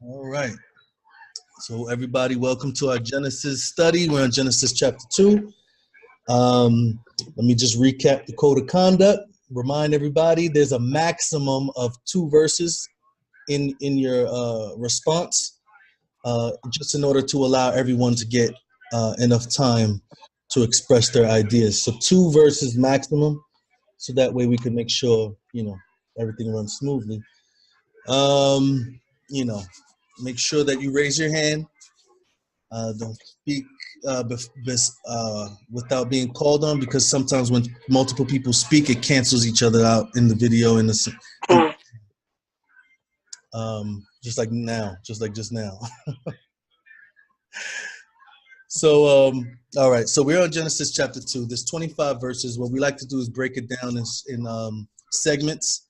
All right. So everybody, welcome to our Genesis study. We're on Genesis chapter 2. Let me just recap the code of conduct. Remind everybody there's a maximum of 2 verses in your response, just in order to allow everyone to get enough time to express their ideas. So 2 verses maximum, so that way we can make sure, everything runs smoothly. Make sure that you raise your hand. Don't speak without being called on, because sometimes when multiple people speak, it cancels each other out in the video. Just like now, just now. So, all right. So we're on Genesis chapter 2. There's 25 verses. What we like to do is break it down in segments,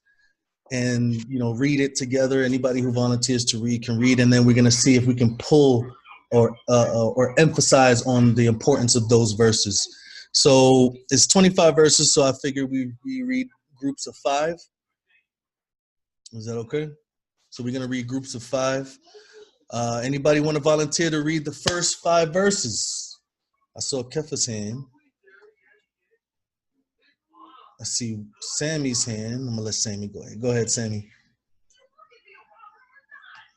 and read it together. Anybody who volunteers to read can read, and then we're going to see if we can pull or emphasize on the importance of those verses. So it's 25 verses, so I figure we read groups of 5. Is that okay? So we're going to read groups of 5. Anybody want to volunteer to read the first 5 verses? I saw Kefa's hand. I see Sammy's hand. I'm going to let Sammy go ahead. Go ahead, Sammy.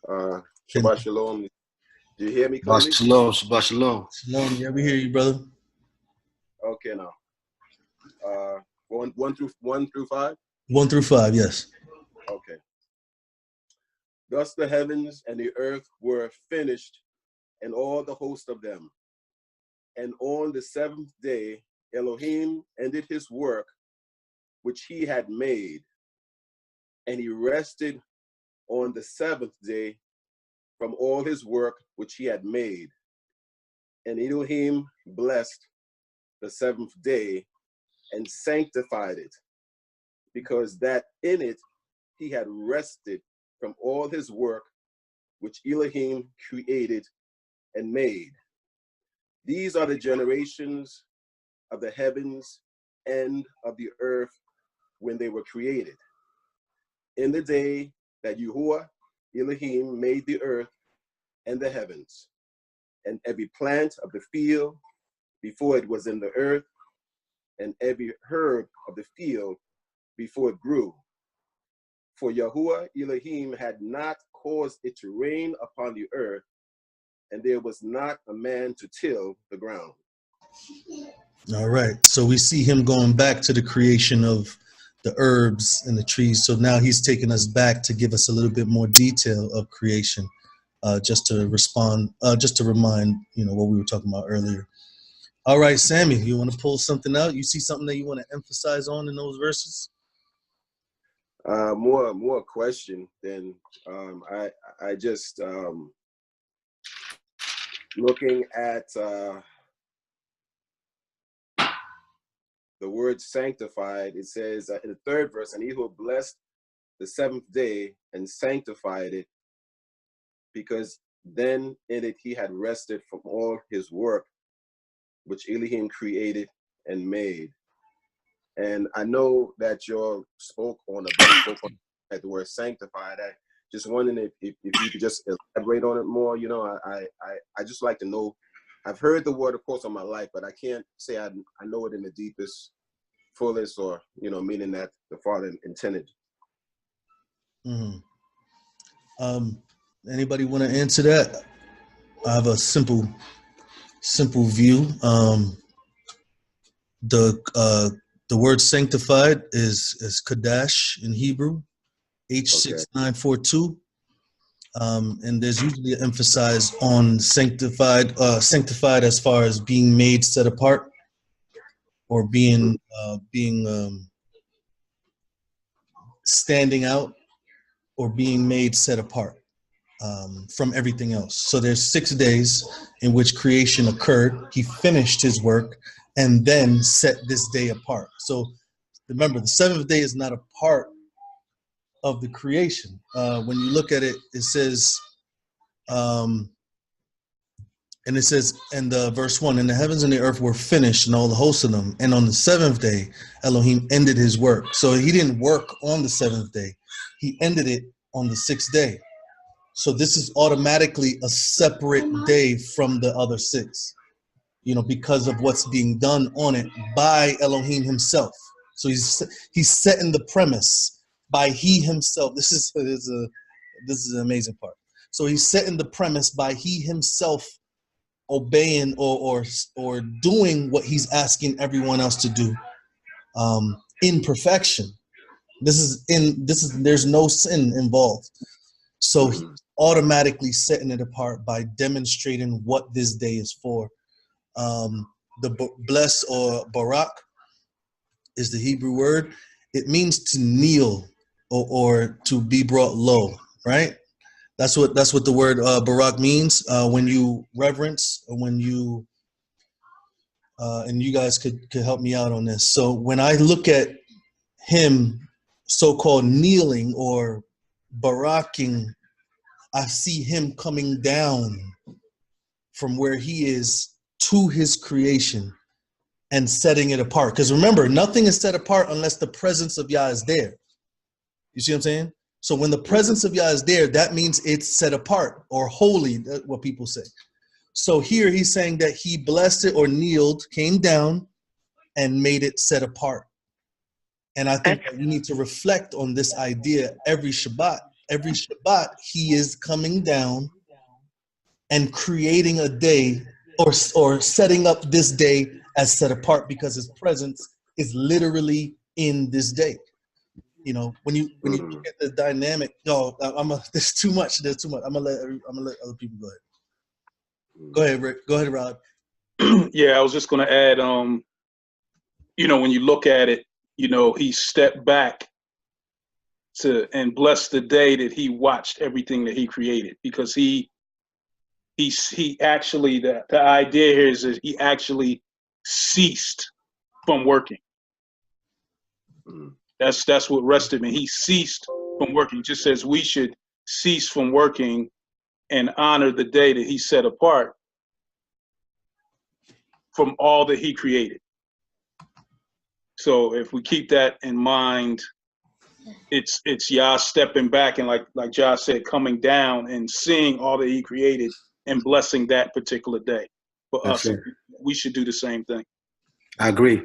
Shabbat Shalom. Do you hear me, Cody? Shabbat Shalom. Shalom. Yeah, we hear you, brother. Okay, now. 1 through 5? 1 through 5, yes. Okay. Thus the heavens and the earth were finished, and all the host of them. And on the 7th day, Elohim ended his work which he had made, and he rested on the 7th day from all his work which he had made. And Elohim blessed the 7th day and sanctified it, because that in it he had rested from all his work which Elohim created and made. These are the generations of the heavens and of the earth when they were created. In the day that Yahuah Elohim made the earth and the heavens, and every plant of the field before it was in the earth, and every herb of the field before it grew. For Yahuah Elohim had not caused it to rain upon the earth, and there was not a man to till the ground. All right. So we see him going back to the creation of the herbs and the trees. So now he's taking us back to give us a little bit more detail of creation, just to remind, what we were talking about earlier. All right, Sammy, you want to pull something out? You see something that you want to emphasize on in those verses? More question than I just looking at the word sanctified. It says in the 3rd verse, and he who blessed the 7th day and sanctified it, because then in it he had rested from all his work which Elohim created and made. And I know that you spoke on the word sanctified. I just wondering if you could just elaborate on it more. I just like to know. I've heard the word, of course, all my life, but I can't say I know it in the deepest, fullest, or meaning that the Father intended. Mm-hmm. Anybody want to answer that? I have a simple view. The word sanctified is Kadash in Hebrew, H6942. And there's usually an emphasis on sanctified as far as being made set apart, or being standing out, or being made set apart from everything else. So there's 6 days in which creation occurred. He finished his work and then set this day apart. So remember, the 7th day is not a part of the creation. When you look at it, it says, and verse 1, and the heavens and the earth were finished, and all the hosts of them. And on the 7th day, Elohim ended his work. So he didn't work on the 7th day. He ended it on the 6th day. So this is automatically a separate day from the other 6, because of what's being done on it by Elohim himself. So he's setting the premise by he himself. This is an amazing part. So he's setting the premise by he himself obeying or doing what he's asking everyone else to do, in perfection. There's no sin involved. So he's automatically setting it apart by demonstrating what this day is for. The bless or barak is the Hebrew word. It means to kneel or to be brought low, right? That's what the word barak means. When you reverence, or when you and you guys could help me out on this. So when I look at him so-called kneeling or baraking, I see him coming down from where he is to his creation and setting it apart. Because remember, nothing is set apart unless the presence of Yah is there. You see what I'm saying? So when the presence of Yah is there, that means it's set apart or holy, that's what people say. So here he's saying that he blessed it or kneeled, came down, and made it set apart. And I think that we need to reflect on this idea every Shabbat. Every Shabbat, he is coming down and creating a day or setting up this day as set apart because his presence is literally in this day. When you look at the dynamic, there's too much. There's too much. I'm gonna let other people go ahead. Go ahead, Rick. Go ahead, Rod. Yeah, I was just gonna add, when you look at it, he stepped back and blessed the day that he watched everything that he created, because he actually, the idea here is that he actually ceased from working. That's what rested me. He ceased from working, just as we should cease from working and honor the day that he set apart from all that he created. So if we keep that in mind, it's Yah stepping back and like Josh said, coming down and seeing all that he created and blessing that particular day. For That's us, it. we should do the same thing. I agree.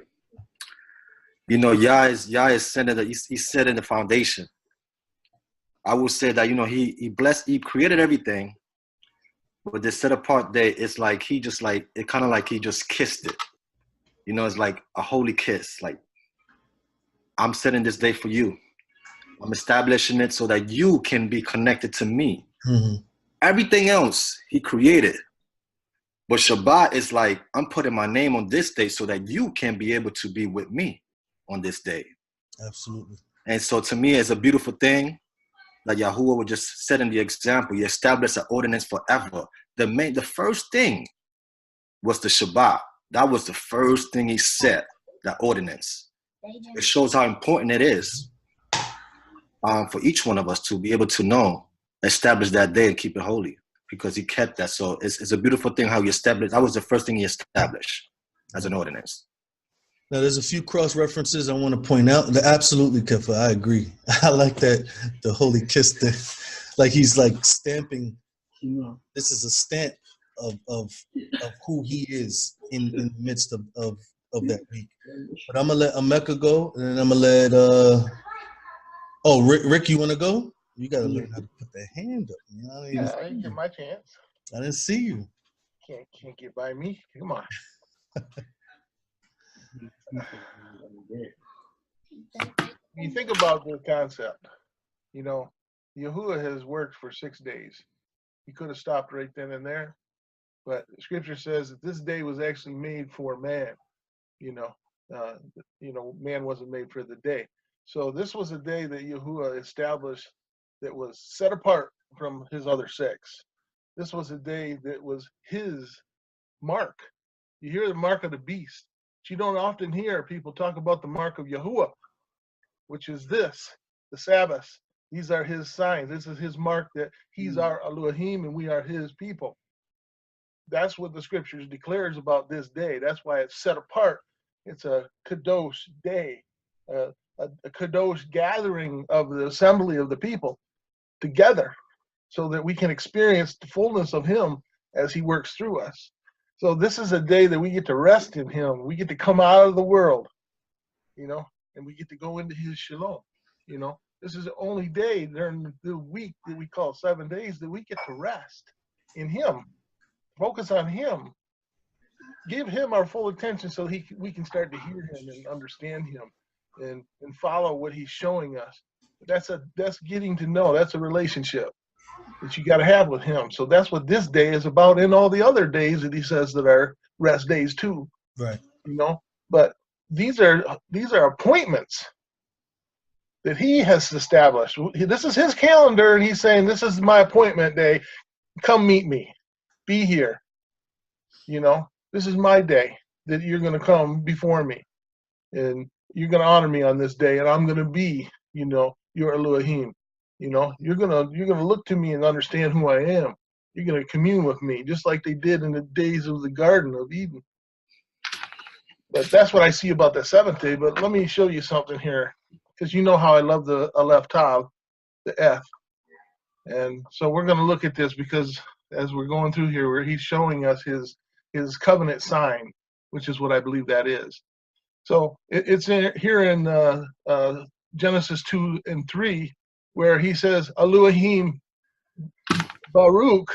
Yah is setting he's setting the foundation. I would say that he created everything, but the set apart day, it's like he just he just kissed it. It's like a holy kiss. Like, I'm setting this day for you. I'm establishing it so that you can be connected to me. Mm-hmm. Everything else he created. But Shabbat is like, I'm putting my name on this day so that you can be able to be with me on this day. Absolutely. And so to me, it's a beautiful thing that Yahuah was just setting the example. He established an ordinance forever. The first thing was the Shabbat. That was the first thing he set, that ordinance. It shows how important it is for each one of us to be able to establish that day and keep it holy, because he kept that. So it's a beautiful thing how he established. That was the first thing he established as an ordinance. Now, there's a few cross references I want to point out. Absolutely, Kefa, I agree. I like that, the holy kiss thing. Like he's like stamping. This is a stamp of who he is in the midst of that week. But I'm gonna let Ameka go, and then I'm gonna let Rick, you want to go? You gotta learn how to put that hand up. I didn't get my chance. I didn't see you. Can't get by me. Come on. When you think about the concept, Yahuah has worked for 6 days. He could have stopped right then and there, but Scripture says that this day was actually made for man. Man wasn't made for the day. So this was a day that Yahuah established that was set apart from his other 6. This was a day that was his mark. You hear the mark of the beast. But you don't often hear people talk about the mark of Yahuah, which is this, the Sabbath. These are his signs. This is his mark that he's our Elohim and we are his people. That's what the scriptures declares about this day. That's why it's set apart. It's a kadosh day, a kadosh gathering of the assembly of the people together. so that we can experience the fullness of him as he works through us. So this is a day that we get to rest in him. We get to come out of the world, you know, and we get to go into his shalom, you know. This is the only day during the week that we call 7 days that we get to rest in him, focus on him, give him our full attention so we can start to hear him and understand him and follow what he's showing us. That's getting to know. That's a relationship that you got to have with him. So that's what this day is about, and all the other days that he says that are rest days too. Right. You know, but these are appointments that he has established. This is his calendar, and he's saying, this is my appointment day. Come meet me. Be here. You know, this is my day that you're going to come before me, and you're going to honor me on this day, and I'm going to be, you know, your Elohim. You know, you're gonna look to me and understand who I am. You're gonna commune with me, just like they did in the days of the Garden of Eden. But that's what I see about the seventh day. But let me show you something here, because you know how I love the Aleph Tav, the Eth. And so we're gonna look at this, because as we're going through here, where he's showing us his covenant sign, which is what I believe that is. So it's here in Genesis 2 and 3. Where he says Elohim Baruch,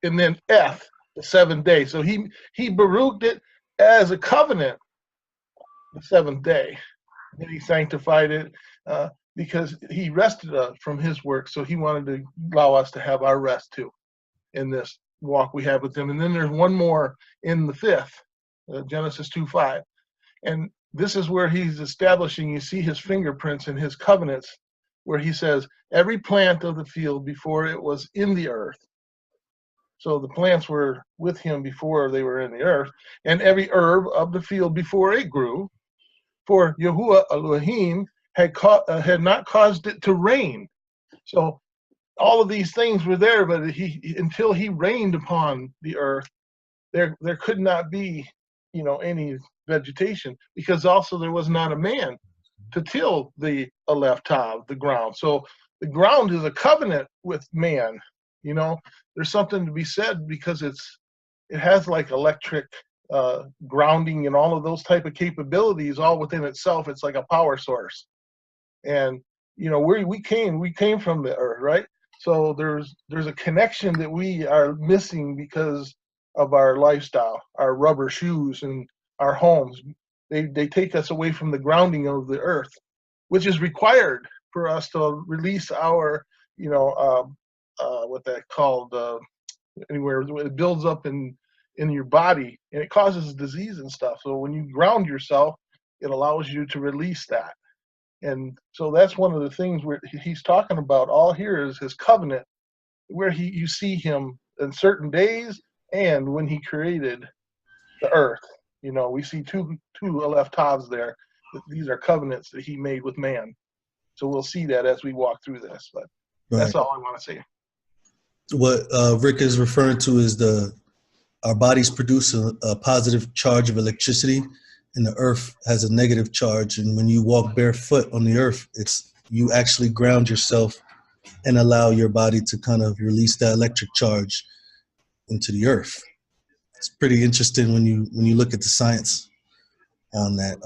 and then Eth, the 7th day. So he Baruched it as a covenant, the 7th day. And he sanctified it because he rested from his work. So he wanted to allow us to have our rest too in this walk we have with him. And then there's one more in the 5th, Genesis 2:5. And this is where he's establishing, you see his fingerprints and his covenants, where he says, every plant of the field before it was in the earth. So the plants were with him before they were in the earth. And every herb of the field before it grew, for Yahuah Elohim had not caused it to rain. So all of these things were there, but until he rained upon the earth, there could not be, you know, any vegetation, because also there was not a man to till the Aleph Tav, the ground. So the ground is a covenant with man. You know, there's something to be said, because it has like electric grounding and all of those type of capabilities all within itself. It's like a power source. And you know, we came from the earth, right? So there's a connection that we are missing because of our lifestyle, our rubber shoes and our homes. They take us away from the grounding of the earth, which is required for us to release our, you know, what that called, anywhere it builds up in your body, and it causes disease and stuff. So when you ground yourself, it allows you to release that. And so that's one of the things where he's talking about all here is his covenant, where you see him in certain days and when he created the earth. You know, we see two Aleph Tavs there. These are covenants that he made with man. So we'll see that as we walk through this. But that's all I want to say. What Rick is referring to is our bodies produce a positive charge of electricity, and the earth has a negative charge. And when you walk barefoot on the earth, you actually ground yourself and allow your body to kind of release that electric charge into the earth. It's pretty interesting when you look at the science on that.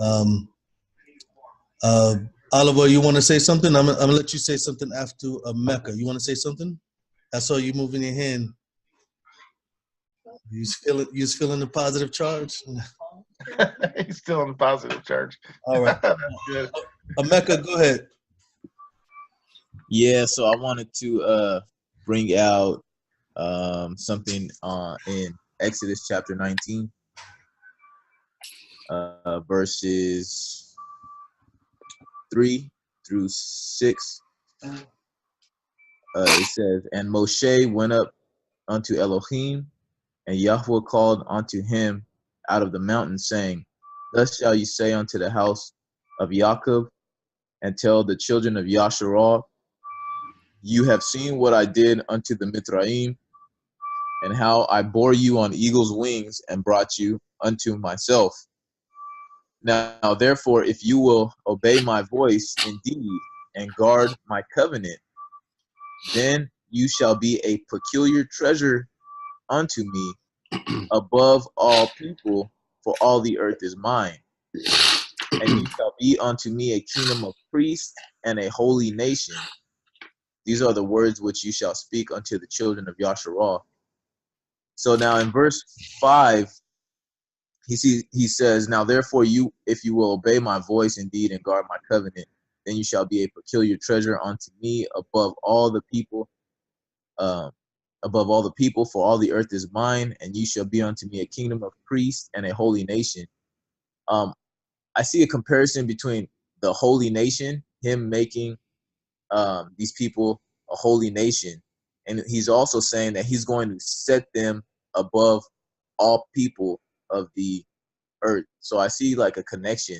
Oliver, you want to say something? I'm gonna let you say something after Mecca. You want to say something? I saw you moving your hand. You was feeling the positive charge? He's still in the positive charge. All right. Mecca, go ahead. Yeah, so I wanted to bring out something in Exodus chapter 19, verses 3 through 6. It says, and Moshe went up unto Elohim, and Yahuah called unto him out of the mountain, saying, thus shall you say unto the house of Jacob, and tell the children of Yasharah, you have seen what I did unto the Mitzrayim, and how I bore you on eagle's wings and brought you unto myself. Now therefore, if you will obey my voice indeed and guard my covenant, then you shall be a peculiar treasure unto me above all people, for all the earth is mine. And you shall be unto me a kingdom of priests and a holy nation. These are the words which you shall speak unto the children of Yasharah. So now in verse 5, he says, now therefore you, if you will obey my voice indeed and guard my covenant, then you shall be a peculiar treasure unto me above all the people, for all the earth is mine, and you shall be unto me a kingdom of priests and a holy nation. I see a comparison between the holy nation, him making these people a holy nation, and he's also saying that he's going to set them above all people of the earth. So I see like a connection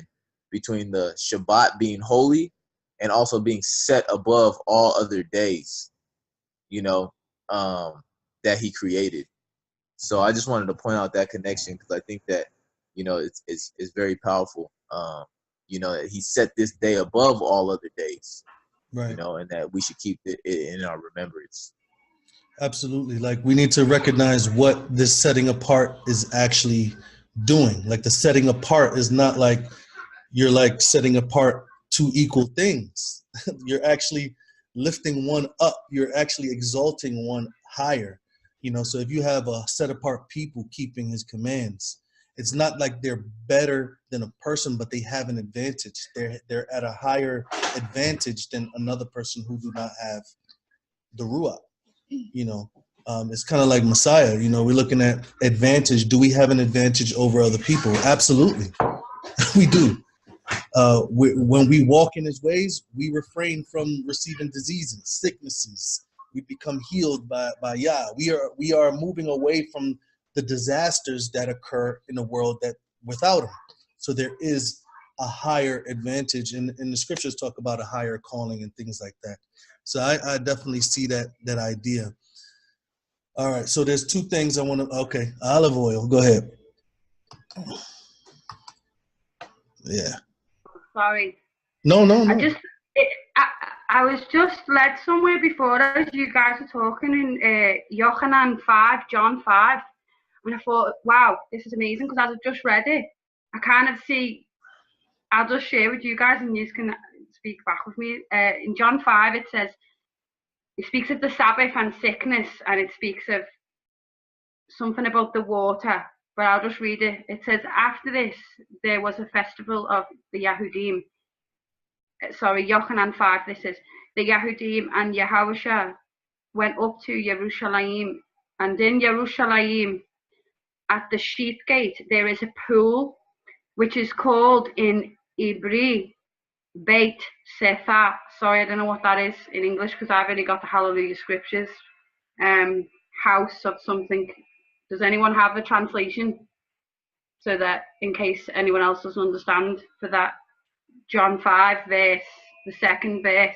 between the Shabbat being holy and also being set above all other days, you know, that he created. So I just wanted to point out that connection because I think that, you know, it's very powerful. You know, that he set this day above all other days, Right. you know, and that we should keep it in our remembrance. Absolutely. Like we need to recognize what this setting apart is actually doing. Like the setting apart is not like you're like setting apart two equal things. You're actually lifting one up. You're actually exalting one higher. You know, so if you have a set apart people keeping his commands, it's not like they're better than a person, but they have an advantage. They're at a higher advantage than another person who do not have the Ruach. You know, it's kind of like Messiah. You know, we're looking at advantage. Do we have an advantage over other people? Absolutely, we do. When we walk in his ways, we refrain from receiving diseases, sicknesses. We become healed by Yah. We are moving away from the disasters that occur in a world that without him. So there is a higher advantage, and the scriptures talk about a higher calling and things like that. So I definitely see that idea. All right, so there's two things I want to. Okay, olive oil. Go ahead. Yeah. Sorry. No. I was just led somewhere before as you guys were talking in Yochanan 5, John 5, and I thought, wow, this is amazing because as I've just read it, I kind of see. I'll just share with you guys, and you can speak back with me. In John 5, it says, it speaks of the Sabbath and sickness, and it speaks of something about the water, but I'll just read it. It says, after this, there was a festival of the Yahudim. Sorry, Yochanan 5, this is, the Yahudim and Yahuah went up to Jerusalem, and in Jerusalem, at the sheep gate, there is a pool, which is called in Hebrew, Beit Sefer. Sorry, I don't know what that is in English because I've only got the Hallelujah scriptures. House of something. Does anyone have a translation? So that in case anyone else doesn't understand, for that John 5 verse, the second verse,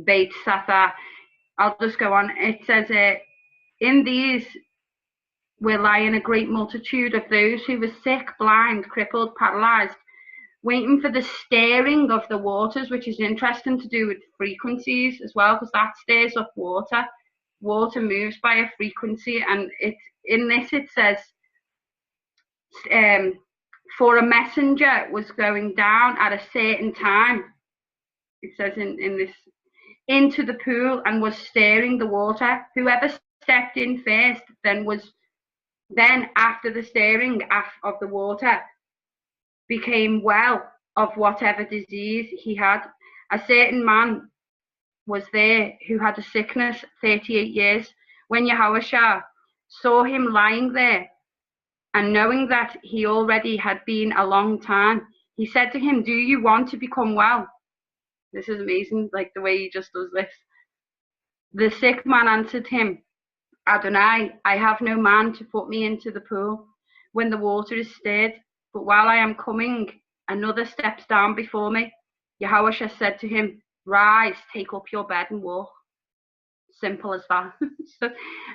Beit Sefer. I'll just go on. It says, in these were lying a great multitude of those who were sick, blind, crippled, paralyzed, waiting for the stirring of the waters, which is interesting to do with frequencies as well, because that stirs up water. Water moves by a frequency, and it's in this it says, for a messenger was going down at a certain time. It says in this, into the pool and was stirring the water. Whoever stepped in first, then after the stirring of the water, became well of whatever disease he had. A certain man was there who had a sickness 38 years. When Yahuah saw him lying there, and knowing that he already had been a long time, he said to him, do you want to become well? This is amazing, like the way he just does this. The sick man answered him, Adonai, I have no man to put me into the pool when the water is stirred, but while I am coming, another steps down before me. Yahuah said to him, rise, take up your bed and walk. Simple as that.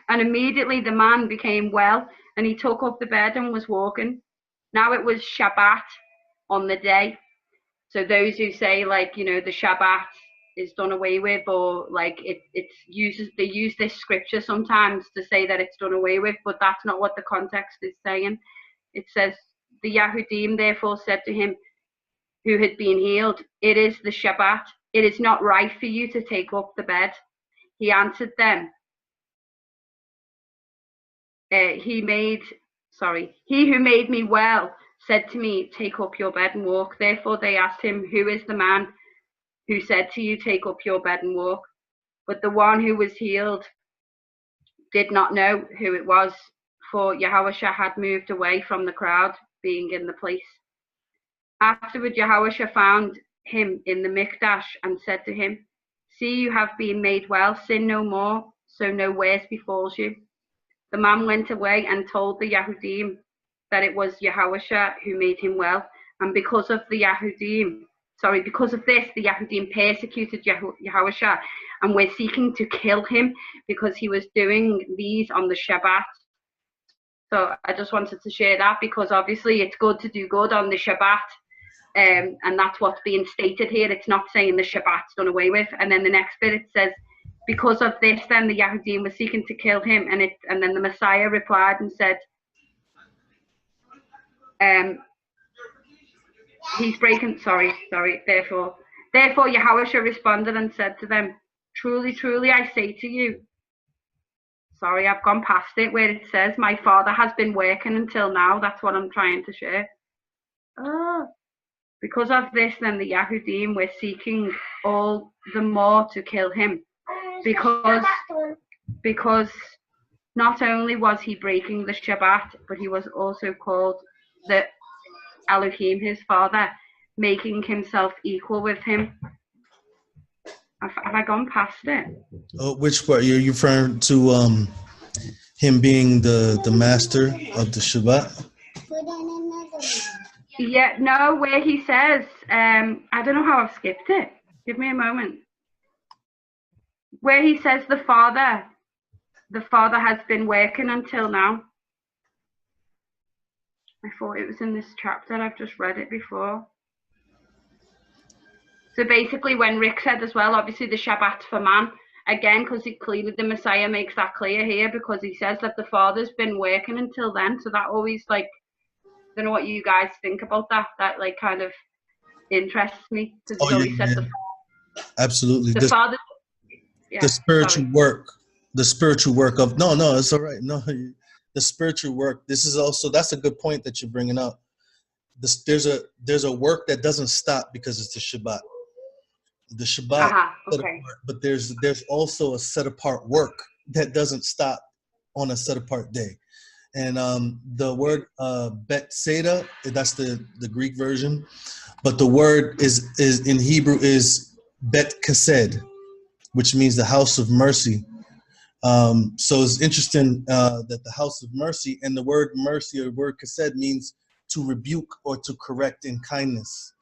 And immediately the man became well, and he took up the bed and was walking. Now it was Shabbat on the day. So those who say, like, you know, the Shabbat is done away with, or like they use this scripture sometimes to say that it's done away with, but that's not what the context is saying. It says, the Yahudim therefore said to him who had been healed, it is the Shabbat. It is not right for you to take up the bed. He answered them, he who made me well said to me, take up your bed and walk. Therefore they asked him, who is the man who said to you, take up your bed and walk? But the one who was healed did not know who it was, for Yahuah had moved away from the crowd, being in the place. Afterward, Yahuah found him in the Mikdash and said to him, see, you have been made well, sin no more, so no worse befalls you. The man went away and told the Yahudim that it was Yahuah who made him well, and because of this, the Yahudim persecuted Yahuah and were seeking to kill him because he was doing these on the Shabbat. So I just wanted to share that, because obviously it's good to do good on the Shabbat, and that's what's being stated here. It's not saying the Shabbat's done away with. And then the next bit, it says, because of this, then the Yahudim were seeking to kill him, and then the Messiah replied and said, he's breaking, sorry, therefore Yahuah responded and said to them, truly, truly, I say to you, sorry, I've gone past it where it says, my Father has been working until now. That's what I'm trying to share. Because of this, then the Yahudim were seeking all the more to kill him, because not only was he breaking the Shabbat, but he was also called the Elohim, his father, making himself equal with him. Have I gone past it? Oh, which part? You're referring to him being the master of the Shabbat? Yeah, no, where he says, I don't know how I've skipped it. Give me a moment. Where he says the Father has been working until now. I thought it was in this chapter. I've just read it before. So basically, when Rick said as well, obviously the Shabbat's for man, again, because clearly the Messiah makes that clear here, because he says that the Father's been working until then. So that always, like, I don't know what you guys think about that. That, like, kind of interests me, because he's always said absolutely. The Father. Yeah, the spiritual work, of no, it's all right. No, the spiritual work. This is also, that's a good point that you're bringing up. There's a work that doesn't stop because it's the Shabbat. The Shabbat, okay. but there's also a set apart work that doesn't stop on a set apart day. And the word Bet Seda, that's the Greek version, but the word is in Hebrew is Bet Kesed, which means the house of mercy. So it's interesting that the house of mercy, and the word mercy, or the word Kesed, means to rebuke or to correct in kindness.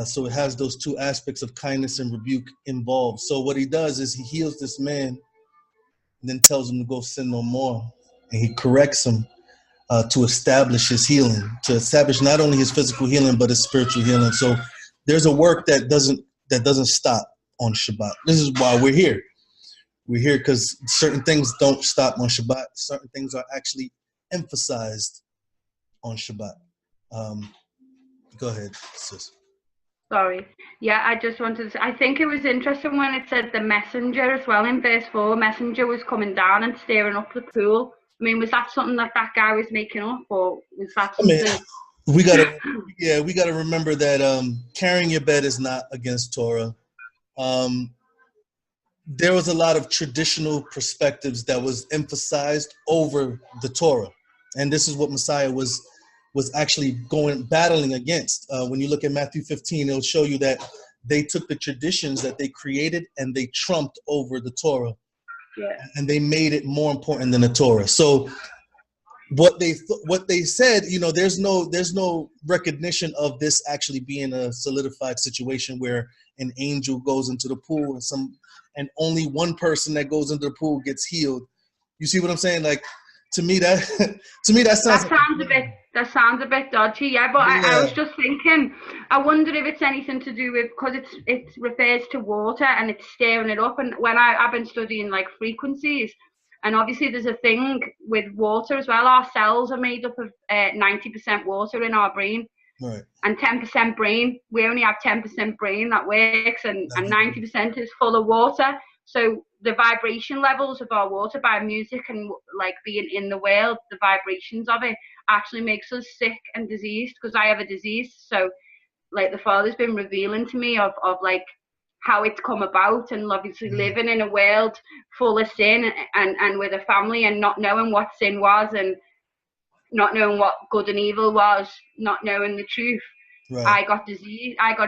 So it has those two aspects of kindness and rebuke involved. So what he does is he heals this man and then tells him to go sin no more. And he corrects him to establish his healing, to establish not only his physical healing, but his spiritual healing. So there's a work that doesn't stop on Shabbat. This is why we're here. We're here because certain things don't stop on Shabbat. Certain things are actually emphasized on Shabbat. Go ahead, sis. Sorry. Yeah, I just wanted to say, I think it was interesting when it said the messenger as well in verse 4. Messenger was coming down and stirring up the pool. I mean, was that something that guy was making up, or was that something? I mean, we gotta remember that carrying your bed is not against Torah. There was a lot of traditional perspectives that was emphasized over the Torah, and this is what Messiah was actually battling against. When you look at Matthew 15, it'll show you that they took the traditions that they created and they trumped over the Torah, and they made it more important than the Torah. So what they said, there's no recognition of this actually being a solidified situation where an angel goes into the pool and only one person that goes into the pool gets healed. You see what I'm saying? Like, to me that sounds a bit. That sounds a bit dodgy, yeah. But I Yeah. was just thinking, I wonder if it's anything to do with, because it refers to water and it's stirring it up. And when I've been studying like frequencies, and obviously there's a thing with water as well. Our cells are made up of 90% water in our brain. Right. And 10% brain. We only have 10% brain that works, and 90% is full of water. So the vibration levels of our water, by music and like being in the world, the vibrations of it actually makes us sick and diseased, because I have a disease. So like the Father's been revealing to me of like how it's come about, and obviously living in a world full of sin and with a family and not knowing what sin was, and not knowing what good and evil was, not knowing the truth. Right. I got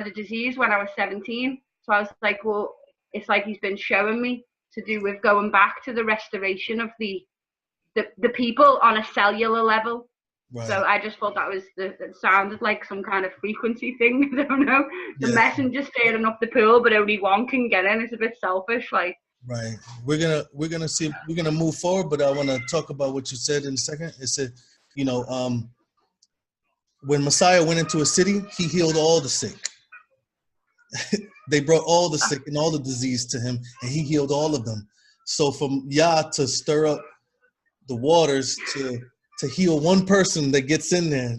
a disease when I was 17. So I was like, well, it's like he's been showing me to do with going back to the restoration of the people on a cellular level. Right. So I just thought that sounded like some kind of frequency thing. I don't know. The messenger stirring up the pool, but only one can get in. It's a bit selfish, like. Right. We're gonna move forward, but I want to talk about what you said in a second. It said, you know, when Messiah went into a city, he healed all the sick. They brought all the sick and all the disease to him, and he healed all of them. So from Yah to stir up the waters to heal one person that gets in there,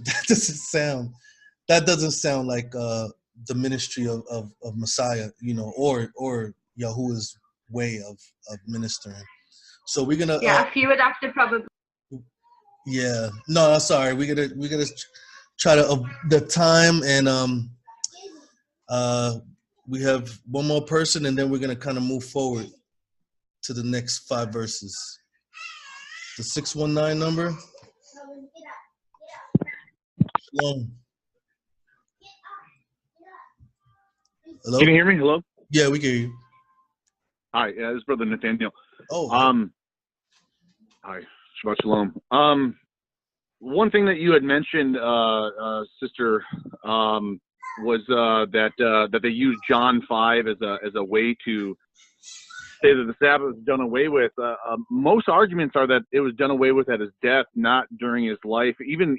that doesn't sound like the ministry of Messiah, you know, or Yahuwah's way of ministering. So we're gonna a few would have to probably. Yeah, no, sorry. We're gonna try to the time, and we have one more person, and then we're gonna kind of move forward to the next 5 verses. The 619 number. Shalom. Hello. Can you hear me? Hello. Yeah, we can hear you. Hi, this is Brother Nathaniel. Oh. Hi, Shabbat Shalom. One thing that you had mentioned, sister, was that they used John 5 as a way to say that the Sabbath was done away with. Most arguments are that it was done away with at his death, not during his life. Even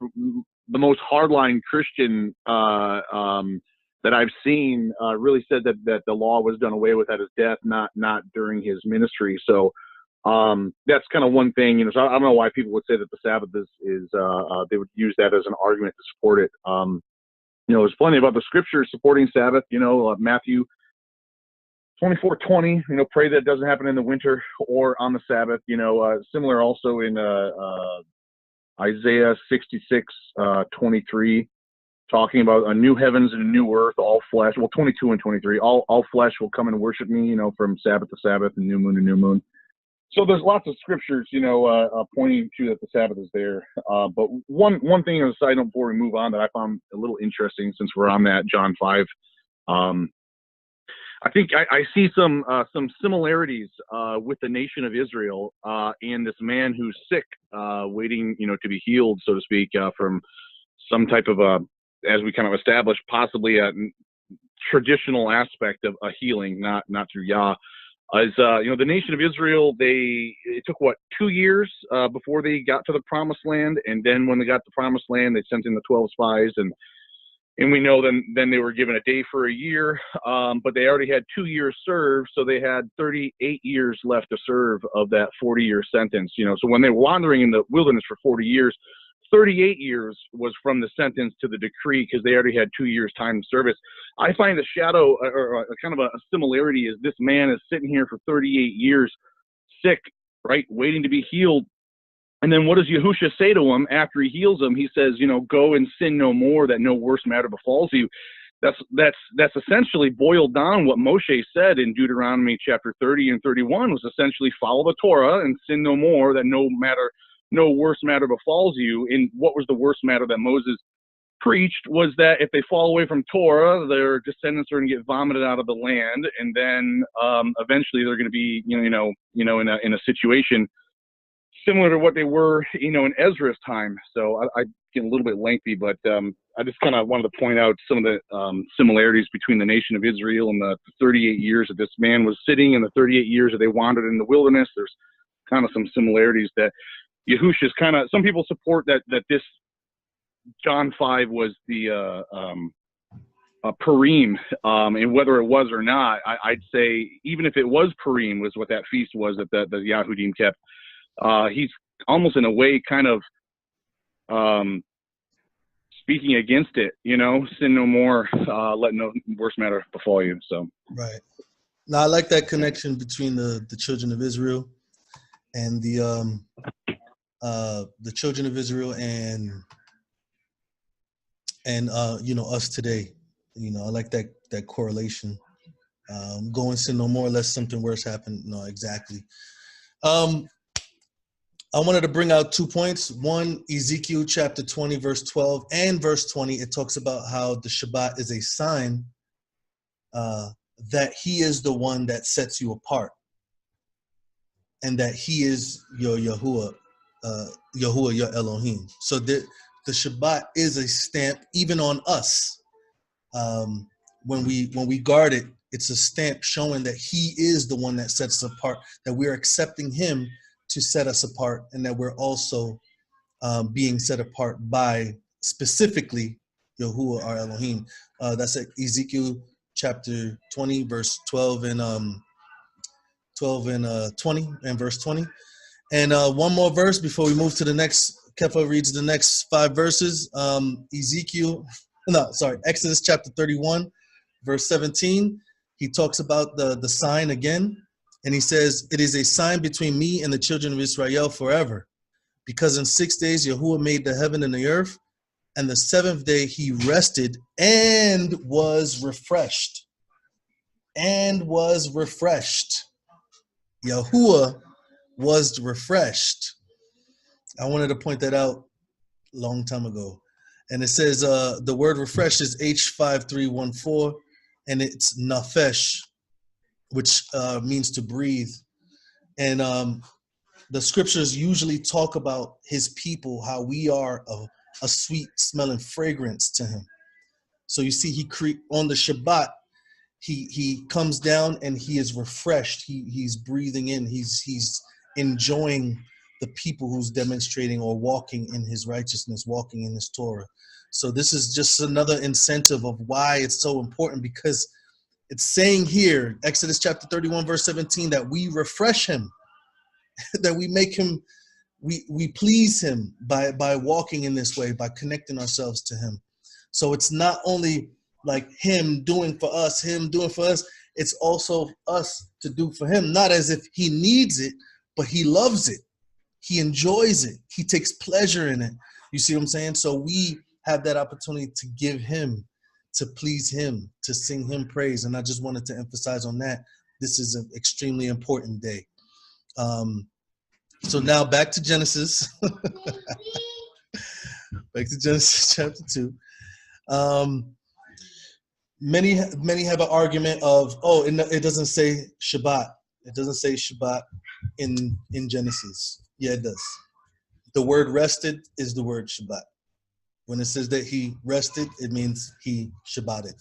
the most hardline Christian that I've seen really said that the law was done away with at his death, not during his ministry. So that's kind of one thing, you know. So I don't know why people would say that the Sabbath is they would use that as an argument to support it. You know, there's plenty about the scriptures supporting Sabbath. You know, Matthew 24:20. You know, pray that it doesn't happen in the winter or on the Sabbath. You know, similar also in Isaiah 66:23. Talking about a new heavens and a new earth, all flesh. Well, 22 and 23, all flesh will come and worship me, you know, from Sabbath to Sabbath and new moon to new moon. So there's lots of scriptures, you know, pointing to that the Sabbath is there. But one thing on the side note before we move on that I found a little interesting, since we're on that John 5, I think I see some similarities with the nation of Israel and this man who's sick, waiting, you know, to be healed, so to speak, from some type of as we kind of established, possibly a traditional aspect of a healing, not through Yah. You know, the nation of Israel, it took 2 years before they got to the promised land, and then when they got to the promised land, they sent in the 12 spies, and we know then they were given a day for a year, but they already had 2 years served, so they had 38 years left to serve of that 40-year sentence. You know, so when they were wandering in the wilderness for 40 years, 38 years was from the sentence to the decree, because they already had 2 years time of service. I find a shadow or a kind of a similarity is this man is sitting here for 38 years sick, right, waiting to be healed. And then what does Yahushua say to him after he heals him? He says, you know, go and sin no more, that no worse matter befalls you. That's essentially boiled down what Moshe said in Deuteronomy chapter 30 and 31, was essentially follow the Torah and sin no more, that no worse matter befalls you. And what was the worst matter that Moses preached was that if they fall away from Torah, their descendants are going to get vomited out of the land, and then eventually they're going to be, in a situation similar to what they were, in Ezra's time. So I get a little bit lengthy, but I just kind of wanted to point out some of the similarities between the nation of Israel and the 38 years that this man was sitting, and the 38 years that they wandered in the wilderness. There's kind of some similarities that Yahusha's kind of, some people support that this John 5 was the Purim, and whether it was or not, I'd say even if it was Purim, was what that feast was that the Yahudim kept. He's almost in a way kind of speaking against it, sin no more, let no worse matter befall you. So right. Now I like that connection between the children of Israel and the children of Israel and us today. I like that correlation. Go and sin no more, lest something worse happen. No, exactly. I wanted to bring out 2 points. One, Ezekiel chapter 20, verse 12 and verse 20. It talks about how the Shabbat is a sign that he is the one that sets you apart, and that he is your Yahuah, your Elohim. So the Shabbat is a stamp even on us. When we guard it, it's a stamp showing that he is the one that sets us apart, that we're accepting him to set us apart, and that we're also being set apart by specifically Yahuah, our Elohim. That's at Ezekiel chapter 20, verse 12 and 20 and verse 20. And one more verse before we move to the next. Kefa reads the next 5 verses. Exodus chapter 31, verse 17. He talks about the sign again. And he says, "It is a sign between me and the children of Israel forever. Because in 6 days Yahuah made the heaven and the earth, and the 7th day he rested and was refreshed." And was refreshed. Yahuah was refreshed. I wanted to point that out a long time ago. And it says the word refresh is H5314, and it's nafesh, which means to breathe. And the scriptures usually talk about his people, how we are a sweet smelling fragrance to him. So you see, on the Shabbat, he comes down and he is refreshed. He's breathing in. He's enjoying the people who's demonstrating or walking in his righteousness, walking in his Torah. So this is just another incentive of why it's so important, because it's saying here, Exodus chapter 31, verse 17, that we refresh him, that we make him, we please him by walking in this way, by connecting ourselves to him. So it's not only like him doing for us, it's also us to do for him, not as if he needs it, but he loves it. He enjoys it. He takes pleasure in it. You see what I'm saying? So we have that opportunity to give him, to please him, to sing him praise. And I just wanted to emphasize on that. This is an extremely important day. So now back to Genesis. Back to Genesis chapter 2. Many have an argument of, it doesn't say Shabbat. It doesn't say Shabbat in Genesis. Yeah, it does. The word rested is the word Shabbat. When it says that he rested, it means he Shabbated.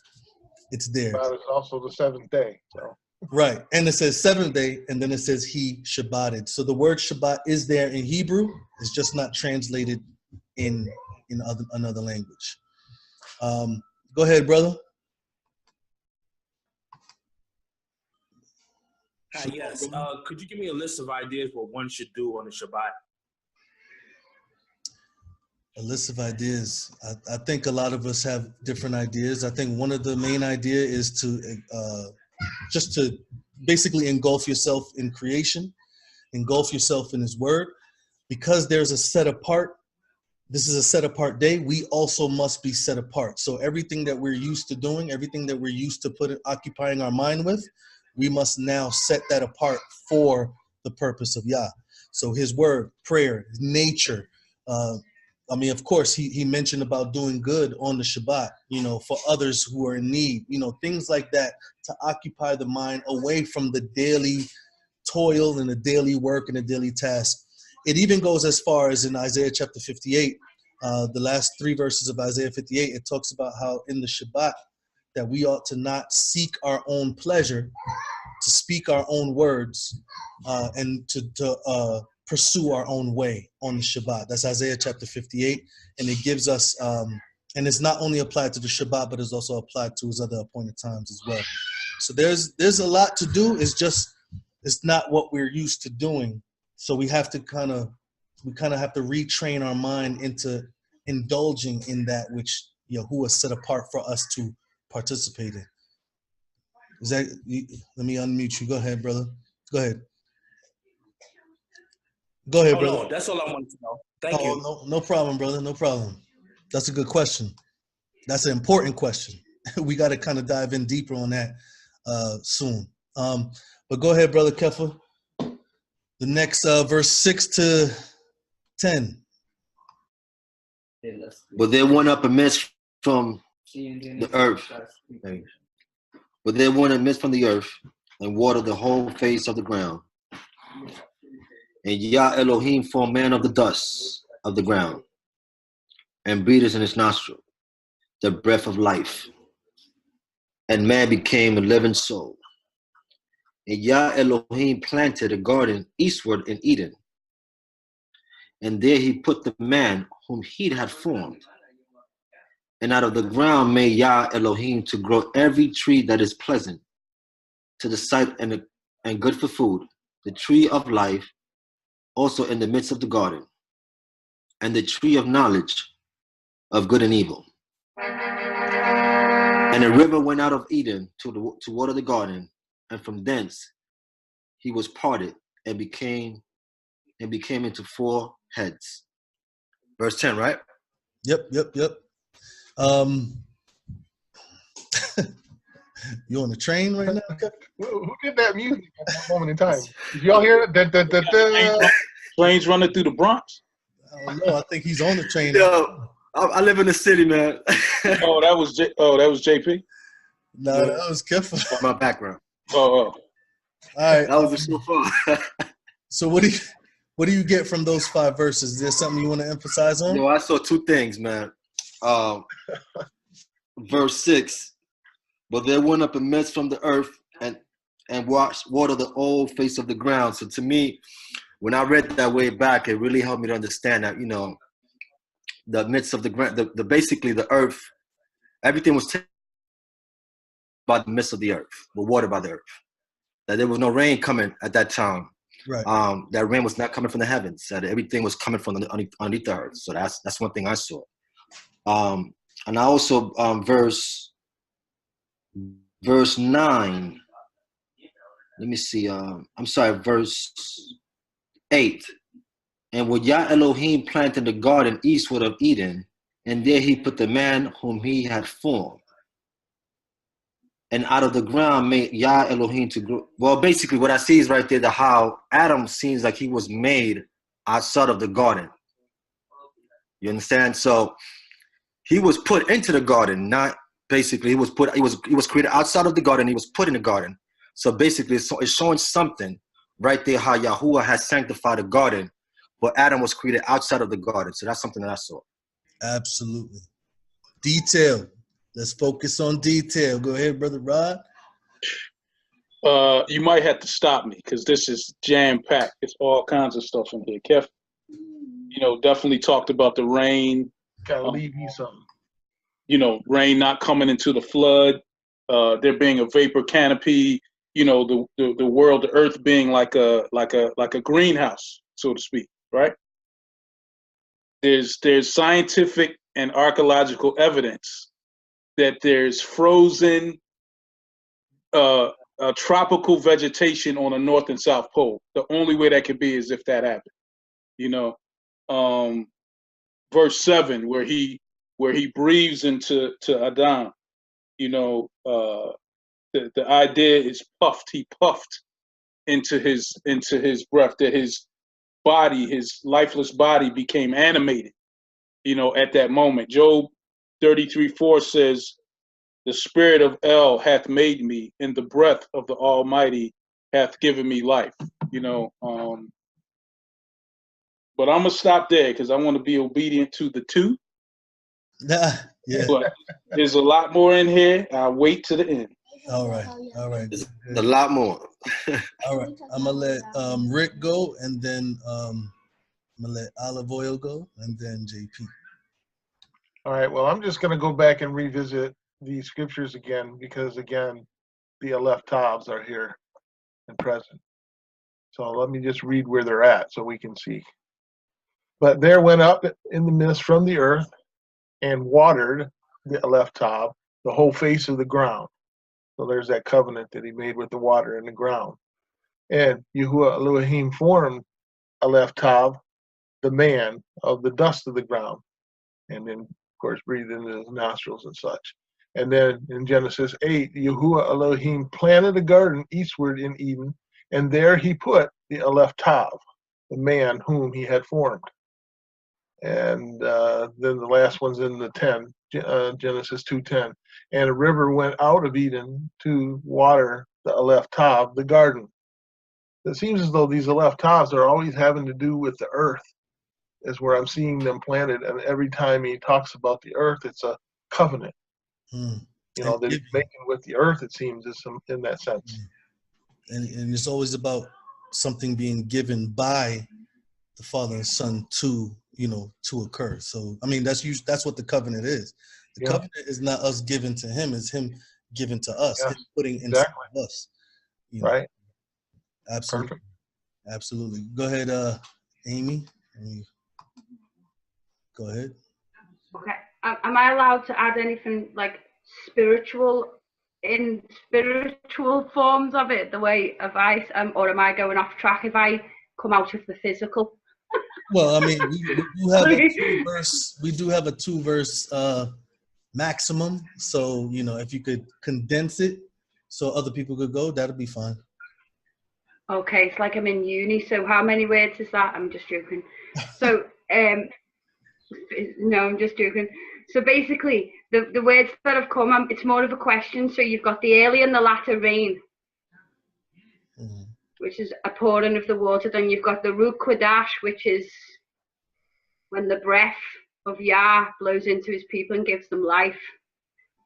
It's there. Shabbat is also the 7th day. So. Right. And it says 7th day, and then it says he Shabbated. So the word Shabbat is there in Hebrew. It's just not translated in another language. Go ahead, brother. Yes. Could you give me a list of ideas what one should do on the Shabbat? A list of ideas. I think a lot of us have different ideas. I think one of the main idea is to just to basically engulf yourself in creation, engulf yourself in his word. Because there's a set apart, this is a set apart day, we also must be set apart. So everything that we're used to doing, everything that we're used to occupying our mind with, we must now set that apart for the purpose of Yah. So his word, prayer, nature. Of course, he mentioned about doing good on the Shabbat, for others who are in need, things like that, to occupy the mind away from the daily toil and the daily work and the daily task. It even goes as far as in Isaiah chapter 58, the last 3 verses of Isaiah 58, it talks about how in the Shabbat that we ought to not seek our own pleasure, to speak our own words, and to pursue our own way on the Shabbat. That's Isaiah chapter 58, and it gives us, and it's not only applied to the Shabbat, but it's also applied to his other appointed times as well. So there's a lot to do. It's not what we're used to doing. So we have to kind of have to retrain our mind into indulging in that which Yahuah set apart for us to participate in. Is that? Let me unmute you. Go ahead, brother. Go ahead. Go ahead, brother. No, that's all I wanted to know. Thank you. No problem, brother. No problem. That's a good question. That's an important question. We got to kind of dive in deeper on that soon. But go ahead, brother Kefa. The next verse 6 to 10. But there went up a mist from the earth. But there went a mist from the earth and watered the whole face of the ground. And Yah Elohim formed man of the dust of the ground and breathed in his nostril the breath of life. And man became a living soul. And Yah Elohim planted a garden eastward in Eden. And there he put the man whom he had formed. And out of the ground made Yah Elohim to grow every tree that is pleasant to the sight and good for food, the tree of life also in the midst of the garden, and the tree of knowledge of good and evil. And a river went out of Eden to water the garden, and from thence he was parted and became into four heads. Verse 10, right? Yep. You on the train right now? Who did that music at that moment in time? Did y'all hear it? Trains running through the Bronx. I don't know. I think he's on the train. Yo, I live in the city, man. Oh, that was JP? No, that was Kefa. My background. Oh. All right. That was so far. So what do you get from those 5 verses? Is there something you want to emphasize on? Yo, I saw 2 things, man. Verse 6. But there went up a mist from the earth and water the whole face of the ground. So to me, when I read that way back, it really helped me to understand that, the midst of the ground, basically the earth, everything was taken by the midst of the earth, was watered by the earth. That there was no rain coming at that time. Right. That rain was not coming from the heavens. That everything was coming from underneath the earth. So that's one thing I saw. And I also verse 9. Let me see. I'm sorry. Verse 8. And when Yah Elohim planted the garden eastward of Eden, and there he put the man whom he had formed. And out of the ground made Yah Elohim to grow. Well, basically what I see is right there, how Adam seems like he was made outside of the garden. You understand? So he was put into the garden, not basically he was created outside of the garden, he was put in the garden. So basically it's showing something right there how Yahuah has sanctified the garden, but Adam was created outside of the garden. So that's something that I saw. Absolutely. Detail. Let's focus on detail. Go ahead, Brother Rod. You might have to stop me because this is jam-packed. It's all kinds of stuff in here. Kef, definitely talked about the rain. Gotta leave you something. Rain not coming into the flood, there being a vapor canopy, the world, the earth being like a greenhouse, so to speak, right? There's scientific and archaeological evidence that there's frozen tropical vegetation on the North and South Pole. The only way that could be is if that happened. Verse 7, where he breathes into Adam, the idea is puffed. He puffed into his breath, that his body, his lifeless body, became animated. At that moment, Job 33:4 says, "The spirit of El hath made me, and the breath of the Almighty hath given me life." But I'm gonna stop there because I want to be obedient to the 2. Yeah. But there's a lot more in here. I'll wait to the end. All right. All right. There's a lot more. All right. I'm gonna let Rick go, and then I'm gonna let Olive Oil go, and then JP. All right. Well, I'm just going to go back and revisit the scriptures again because, again, the Aleph Tavs are here and present. So let me just read where they're at so we can see. But there went up in the mist from the earth and watered the Aleph Tav, the whole face of the ground. So there's that covenant that he made with the water in the ground. And Yahuah Elohim formed Aleph Tav, the man, of the dust of the ground. And then, of course, breathed into his nostrils and such. And then in Genesis 8, Yahuah Elohim planted a garden eastward in Eden, and there he put the Aleph Tav, the man whom he had formed. And then the last one's in the 10, Genesis 2:10. And a river went out of Eden to water the Aleph Tav, the garden. It seems as though these Aleph Tavs are always having to do with the earth, is where I'm seeing them planted. And every time he talks about the earth, it's a covenant. You know, that he's making with the earth, it seems, is in that sense. And it's always about something being given by the Father and Son to, to occur. So, I mean, that's what the covenant is. The covenant is not us giving to him, it's him giving to us, him putting inside of us. Right. Absolutely. Perfect. Absolutely. Go ahead, Amy. Go ahead. Okay. Am I allowed to add anything like spiritual forms of it, the way of I, or am I going off track if I come out of the physical? Well, I mean, we do have a two-verse maximum. So, if you could condense it so other people could go, that'd be fine. Okay, it's like I'm in uni. So how many words is that? I'm just joking. So, no, I'm just joking. So basically, the words that have come, it's more of a question. So you've got the early and the latter rain, which is a pouring of the water. Then you've got the Ruach Kodash, which is when the breath of Yah blows into his people and gives them life.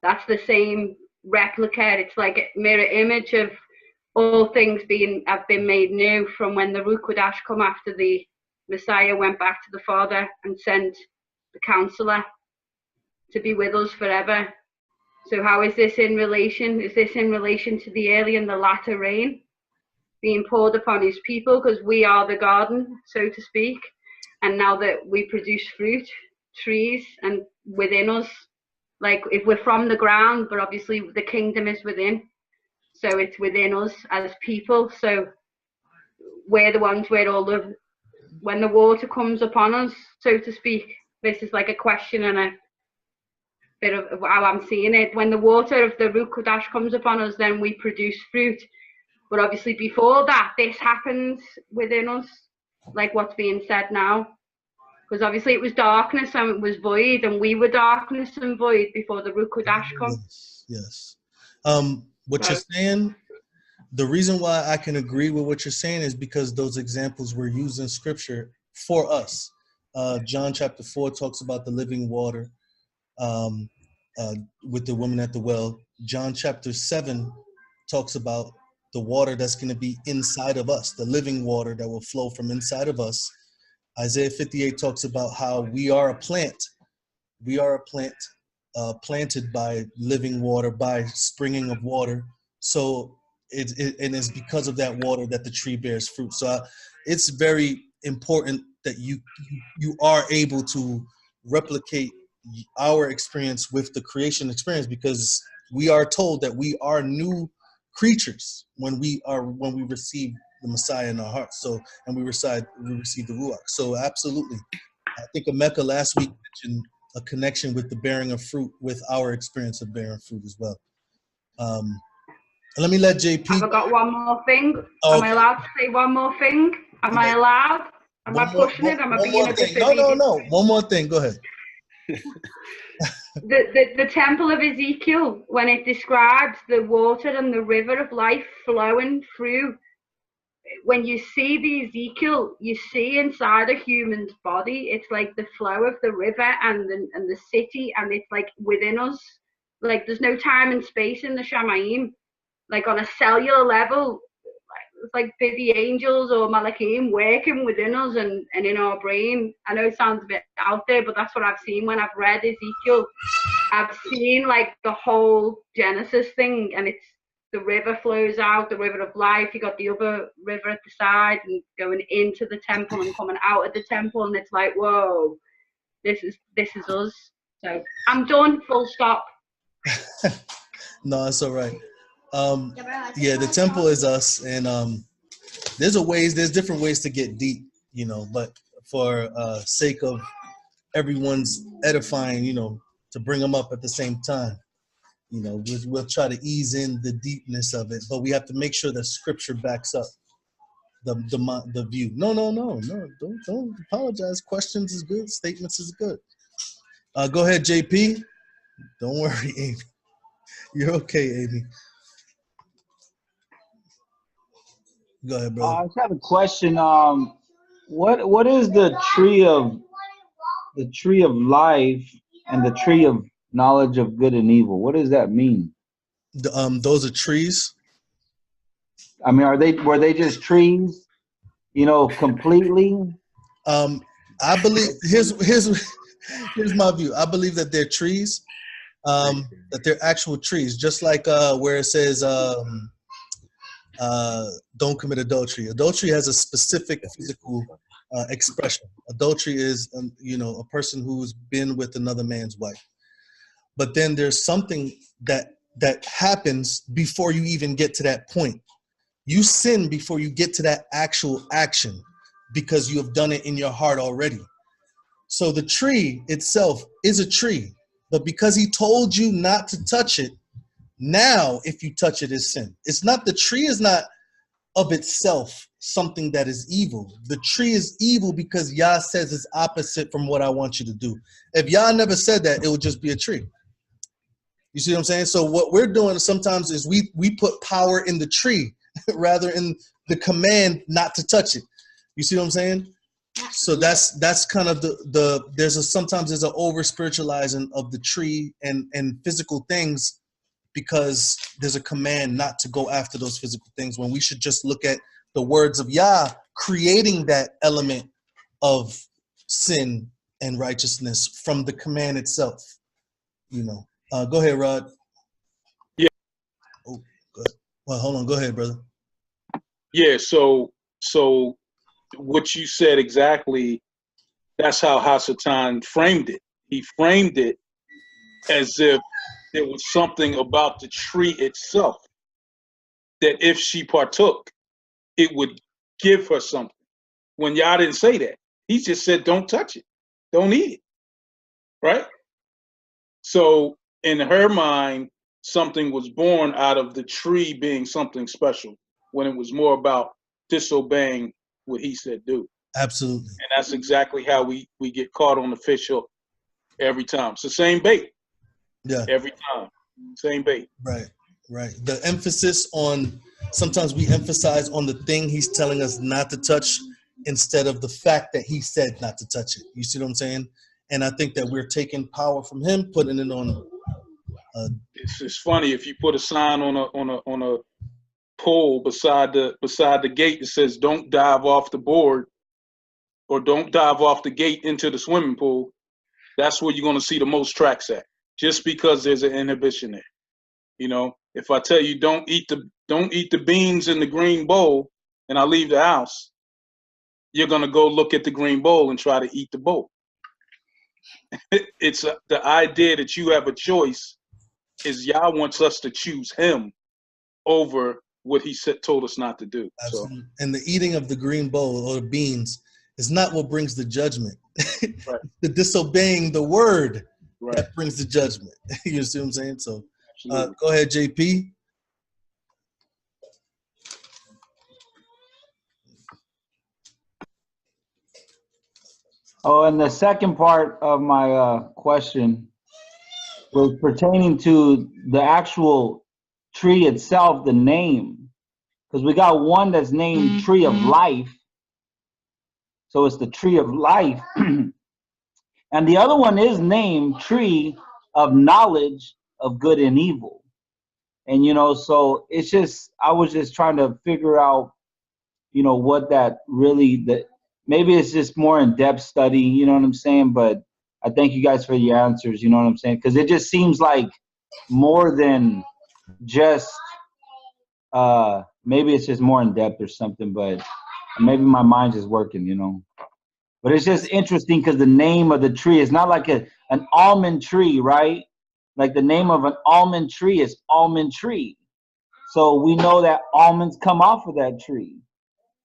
That's the same replica. It's like a mirror image of all things have been made new from when the Ruach Kodash come after the Messiah went back to the Father and sent the Counselor to be with us forever. So how is this in relation? Is this in relation to the early and the latter rain being poured upon his people? Because we are the garden, so to speak. And now that we produce fruit, trees, and within us, like if we're from the ground, but obviously the kingdom is within. So it's within us as people. So we're the ones where when the water comes upon us, so to speak, this is like a question and a bit of how I'm seeing it. When the water of the Ruach Kodash comes upon us, then we produce fruit. But obviously before that, this happens within us, like what's being said now. Because obviously it was darkness and it was void, and we were darkness and void before the Ruach Kodash comes. Yes. What you're saying, the reason why I can agree with what you're saying is because those examples were used in scripture for us. John chapter 4 talks about the living water with the woman at the well. John chapter 7 talks about the water that's going to be inside of us, the living water that will flow from inside of us. Isaiah 58 talks about how we are a plant. We are a plant planted by living water, by springing of water. So and it's because of that water that the tree bears fruit. So it's very important that you are able to replicate our experience with the creation experience, because we are told that we are new creatures when we receive the Messiah in our hearts. So, and we receive the Ruach. So absolutely. I think Emeka last week mentioned a connection with the bearing of fruit with our experience of bearing fruit as well. Let me let JP. Have I got one more thing? Oh, am I allowed to say one more thing? Am I allowed? Am I pushing it? Am I being a disobedient? No. One more thing. Go ahead. The temple of Ezekiel, when it describes the water and the river of life flowing through, when you see the Ezekiel, you see inside a human's body, it's like the flow of the river and the city, and it's like within us. Like there's no time and space in the Shamayim. like on a cellular level, it's like the angels or Malachim working within us and in our brain. I know it sounds a bit out there, but that's what I've seen when I've read Ezekiel. I've seen like the whole Genesis thing, and it's the river flows out, the river of life. You got the other river at the side and going into the temple and coming out of the temple, and it's like, whoa, this is us. So I'm done, full stop. No, it's all right. Yeah, the temple is us, and there's different ways to get deep, you know, but for sake of everyone's edifying, you know, to bring them up at the same time, you know, we'll try to ease in the deepness of it, but we have to make sure that scripture backs up the view. No, don't apologize. Questions is good, statements is good. Go ahead, JP. Don't worry, Amy. You're okay, Amy. Go ahead, brother. I just have a question. What is the tree of life and the tree of knowledge of good and evil? What does that mean? Those are trees. I mean, were they just trees? You know, completely. I believe here's my view. I believe that they're trees. That they're actual trees, just like where it says don't commit adultery. Adultery has a specific physical expression. Adultery is you know, a person who's been with another man's wife. But then there's something that happens before you even get to that point. You sin before you get to that actual action because you have done it in your heart already. So the tree itself is a tree, but because he told you not to touch it, now if you touch it is sin. It's not, the tree is not of itself something that is evil. The tree is evil because Yah says it's opposite from what I want you to do. If Yah never said that, it would just be a tree. You see what I'm saying? So what we're doing sometimes is we put power in the tree rather in the command not to touch it. You see what I'm saying? So that's kind of sometimes there's an over spiritualizing of the tree and physical things because there's a command not to go after those physical things when we should just look at the words of Yah creating that element of sin and righteousness from the command itself. You know. Go ahead, Rod. Yeah. Oh, good. Well, hold on. Go ahead, brother. Yeah. So what you said exactly, that's how Hasatan framed it. He framed it as if there was something about the tree itself that if she partook, it would give her something. When Yah didn't say that. He just said, don't touch it. Don't eat it. Right? So in her mind, something was born out of the tree being something special when it was more about disobeying what he said do. Absolutely. And that's exactly how we get caught on the fish hook every time. It's the same bait. Yeah. Every time. Same bait. Right. The emphasis on, sometimes we emphasize on the thing he's telling us not to touch instead of the fact that he said not to touch it. You see what I'm saying? And I think that we're taking power from him, putting it on. It's funny if you put a sign on a pole beside the gate that says "Don't dive off the board" or "Don't dive off the gate into the swimming pool." That's where you're going to see the most tracks at, just because there's an inhibition there. You know, if I tell you don't eat the beans in the green bowl, and I leave the house, you're going to go look at the green bowl and try to eat the bowl. It's the idea that you have a choice is Yah wants us to choose him over what he told us not to do. Absolutely. So. And the eating of the green bowl or the beans is not what brings the judgment. Right. The disobeying the word that brings the judgment. You see what I'm saying? So go ahead, JP. Oh, and the second part of my question was pertaining to the actual tree itself, the name. Because we got one that's named Tree of Life. So it's the Tree of Life. And the other one is named Tree of Knowledge of Good and Evil. And, you know, so it's just, I was just trying to figure out, you know, what that really, maybe it's just more in-depth study, you know what I'm saying? But I thank you guys for your answers, you know what I'm saying? Because it just seems like more than just, maybe it's just more in-depth or something, but maybe my mind's just working, you know? But it's just interesting because the name of the tree is not like an almond tree, right? Like the name of an almond tree is almond tree. So we know that almonds come off of that tree,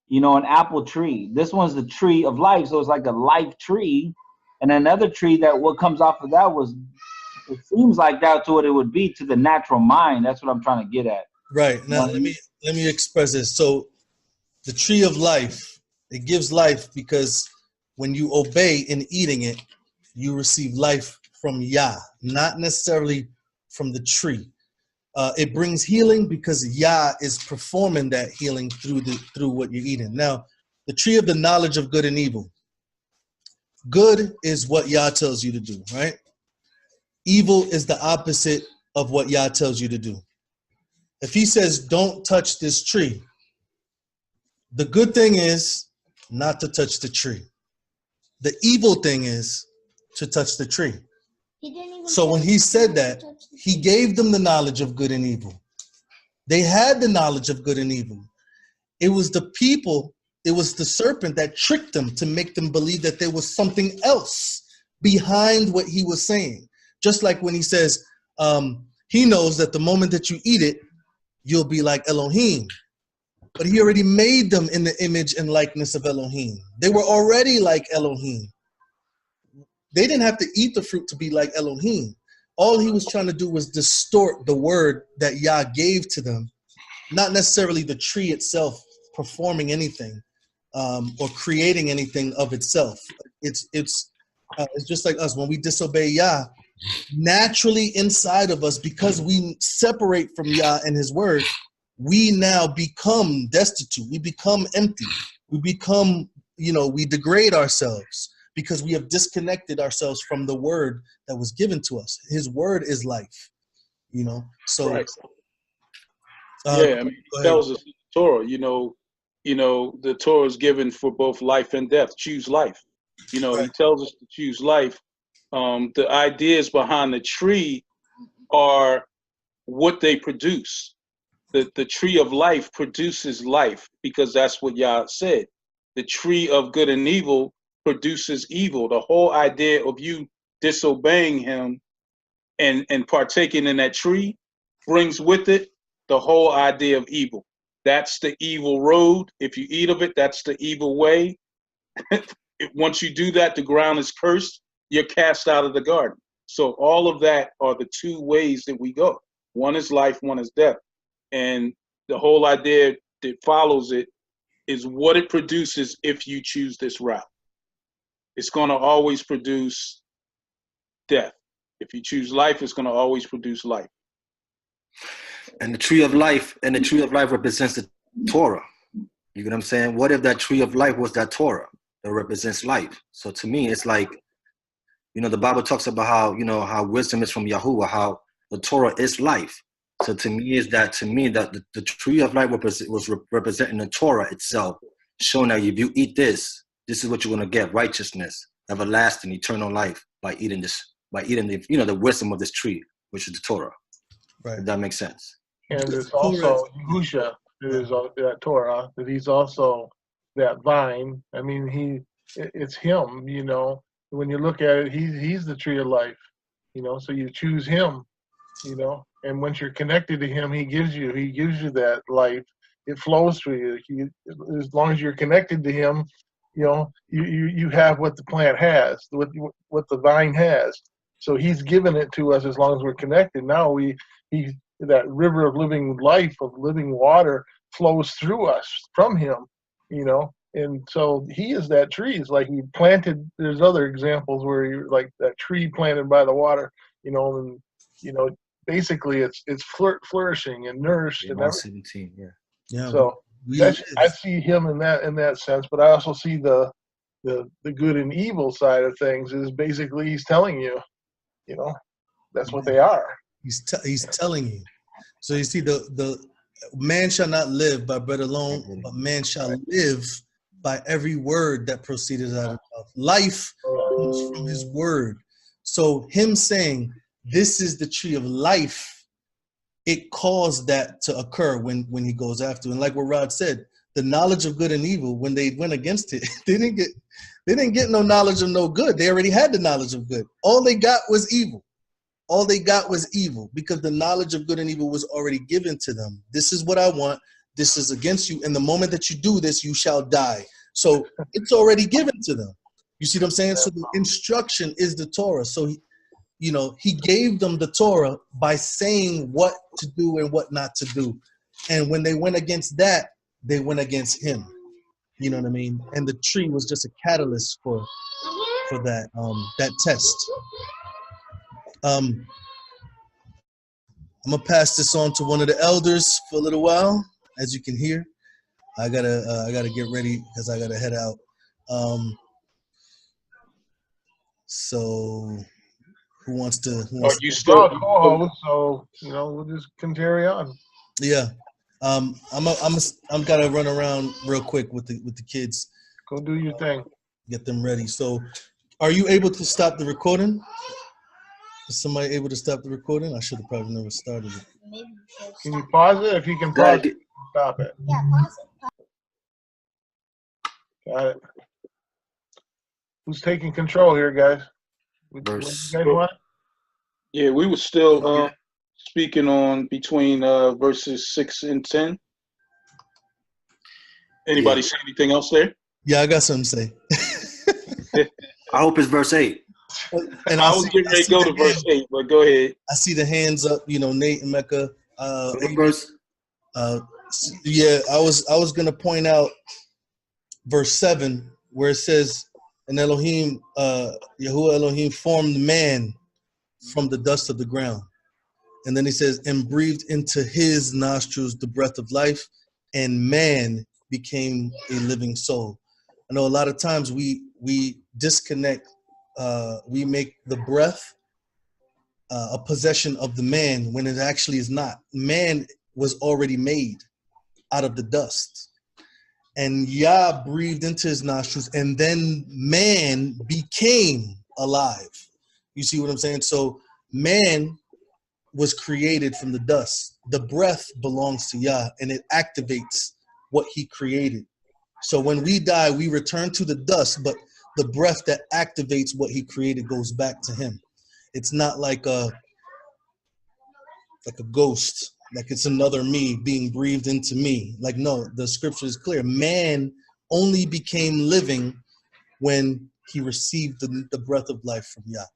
you know, an apple tree. This one's the tree of life. So it's like a life tree. And another tree that what comes off of that was, it seems like that's what it would be to the natural mind. That's what I'm trying to get at. Right. You know Now what I mean? let me express this. So the tree of life, it gives life because when you obey in eating it, you receive life from Yah, not necessarily from the tree. It brings healing because Yah is performing that healing through what you're eating. Now, the tree of the knowledge of good and evil. Good is what Yah tells you to do, right? Evil is the opposite of what Yah tells you to do. If he says, don't touch this tree, the good thing is not to touch the tree. The evil thing is to touch the tree. So when he said that, he gave them the knowledge of good and evil. They had the knowledge of good and evil. It was the people, it was the serpent that tricked them to make them believe that there was something else behind what he was saying. Just like when he says, he knows that the moment that you eat it, you'll be like Elohim. But he already made them in the image and likeness of Elohim. They were already like Elohim. They didn't have to eat the fruit to be like Elohim. All he was trying to do was distort the word that Yah gave to them, not necessarily the tree itself performing anything or creating anything of itself. It's just like us. When we disobey Yah, naturally inside of us, because we separate from Yah and his word, we now become destitute. We become empty. We become, we degrade ourselves because we have disconnected ourselves from the word that was given to us. His word is life, So, right. Yeah, I mean, it tells us in the Torah, the Torah is given for both life and death. Choose life. Right. He tells us to choose life. The ideas behind the tree are what they produce. The tree of life produces life because that's what Yah said. The tree of good and evil produces evil. The whole idea of you disobeying him and partaking in that tree brings with it the whole idea of evil. That's the evil road. If you eat of it, that's the evil way. Once you do that, the ground is cursed. You're cast out of the garden. So all of that are the two ways that we go. One is life, one is death. And the whole idea that follows it is what it produces if you choose this route. It's going to always produce death. If you choose life, it's going to always produce life. And the tree of life represents the Torah. You get what I'm saying? What if that tree of life was that Torah that represents life? So to me, it's like, the Bible talks about how wisdom is from Yahuah, how the Torah is life. So to me, that the tree of life was representing the Torah itself, showing that if you eat this is what you're going to get: righteousness, everlasting, eternal life by eating the wisdom of this tree, which is the Torah. Right. If that makes sense. And it's also Yahushua, is that Torah, that he's also that vine. I mean, it's him, When you look at it, he's the tree of life, so you choose him, and once you're connected to him, he gives you that life. It flows through you. As long as you're connected to him, you have what the plant has, what the vine has. So he's given it to us as long as we're connected. Now that river of living life, of living water, flows through us from him, and so he is that tree. It's like he planted. There's other examples where you're like that tree planted by the water, and basically it's flourishing and nourished and everything. 17, Yeah. So I see him in that sense, but I also see the good and evil side of things is basically he's telling you, that's what they are. He's telling you. So you see, the man shall not live by bread alone, but man shall live by every word that proceeded out of his mouth. Life comes from his word. So him saying, this is the tree of life, it caused that to occur when he goes after. And like what Rod said, the knowledge of good and evil, when they went against it, they didn't get no knowledge of no good. They already had the knowledge of good. All they got was evil. All they got was evil, because the knowledge of good and evil was already given to them. This is what I want. This is against you. And the moment that you do this, you shall die. So it's already given to them. You see what I'm saying? So the instruction is the Torah. So he gave them the Torah by saying what to do and what not to do. And when they went against that, they went against him. You know what I mean? And the tree was just a catalyst for that test. I'm gonna pass this on to one of the elders for a little while. As you can hear, I gotta get ready because I gotta head out. So who wants to? Are you still? So we'll just carry on. Yeah. I'm gotta run around real quick with the kids. Go do your thing. Get them ready. So, are you able to stop the recording? Is somebody able to stop the recording? I should have probably never started it. Maybe can you pause it? If you can pause it, stop it. Yeah, pause it. Got it. Who's taking control here, guys? What do you guys want? Yeah, we were still speaking on between verses 6 and 10. Anybody say anything else there? Yeah, I got something to say. I hope it's verse 8. And I was getting ready to go to verse 8, but go ahead. I see the hands up, Nate and Mecca. Verse. Yeah, I was gonna point out verse 7 where it says, "And Elohim, Yahuah Elohim formed man from the dust of the ground," and then he says, "And breathed into his nostrils the breath of life, and man became a living soul." I know a lot of times we disconnect. We make the breath a possession of the man when it actually is not. Man was already made out of the dust. And Yah breathed into his nostrils, and then man became alive. You see what I'm saying? So man was created from the dust. The breath belongs to Yah, and it activates what he created. So when we die, we return to the dust, but the breath that activates what he created goes back to him. It's not like a ghost, like it's another me being breathed into me. Like, no, the scripture is clear. Man only became living when he received the breath of life from Yah.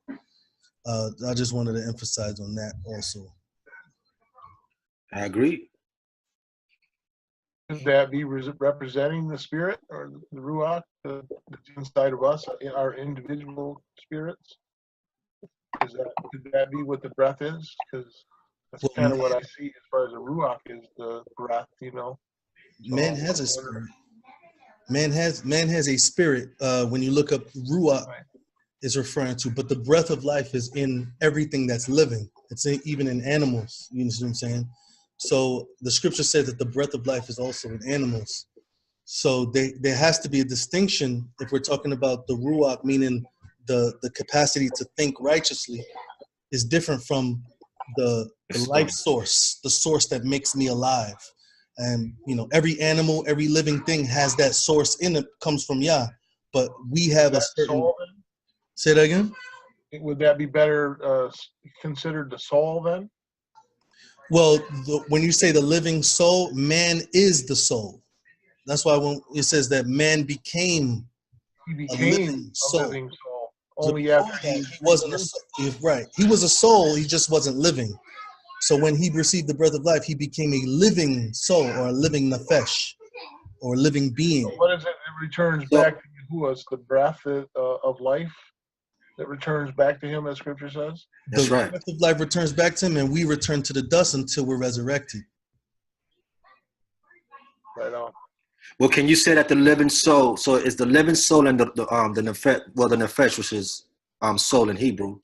I just wanted to emphasize on that also. I agree. Could that be representing the spirit or the Ruach that's inside of us, our individual spirits? Could that be what the breath is? Because that's kind of what I see as far as the Ruach is, the breath, So man has a spirit. Man has a spirit. When you look up Ruach, is referring to, but the breath of life is in everything that's living. It's even in animals. You know what I'm saying? So the scripture says that the breath of life is also in animals. So there has to be a distinction if we're talking about the Ruach, meaning the capacity to think righteously, is different from the life source, the source that makes me alive. And every animal, every living thing has that source in it, comes from Yah. But we have a certain soul. Say that again? Would that be better considered the soul then? Well, when you say the living soul, man is the soul. That's why when it says that man became a living soul. Only after he wasn't a soul. Right. He was a soul, he just wasn't living. So when he received the breath of life, he became a living soul, or a living nefesh, or a living being. So what is it that returns back to Yahuah? It's the breath of life that returns back to him, as scripture says? That's right. The breath of life returns back to him, and we return to the dust until we're resurrected. Right on. Well, can you say that the living soul, so it's the living soul and the nefesh, the nefesh, which is soul in Hebrew,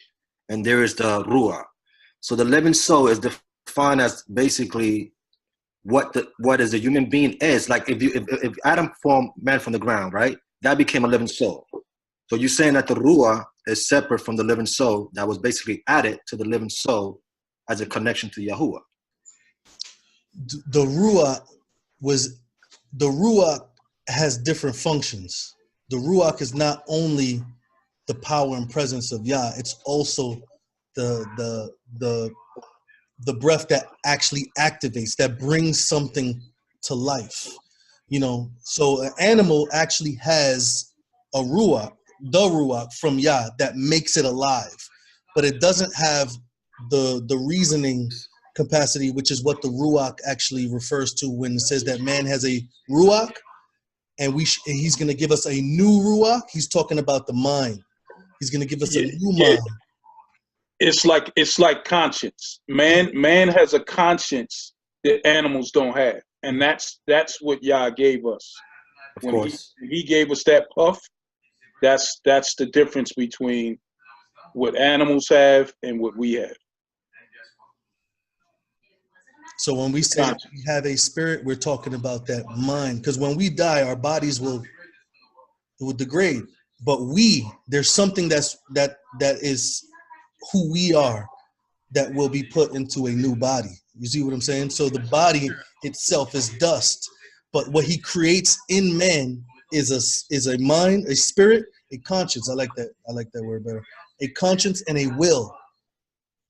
and there is the ruah. So the living soul is defined as basically what is a human being is. Like if Adam formed man from the ground, right? That became a living soul. So you're saying that the Ruach is separate from the living soul that was basically added to the living soul as a connection to Yahuah. The Ruach has different functions. The Ruach is not only the power and presence of Yah, it's also the breath that actually activates, that brings something to life. You know, so an animal actually has a Ruach, the Ruach from Yah that makes it alive, but it doesn't have the reasoning capacity, which is what the Ruach actually refers to when it says that man has a Ruach, and he's going to give us a new Ruach. He's talking about the mind. He's going to give us a new mind. It's like conscience. Man has a conscience that animals don't have, and that's what Yah gave us. When he gave us that puff, that's the difference between what animals have and what we have. So when we say we have a spirit, we're talking about that mind. Because when we die, our bodies will degrade. But there's something that is who we are that will be put into a new body. You see what I'm saying? So the body itself is dust, but what he creates in man is a mind, a spirit, a conscience. I like that word better. A conscience and a will.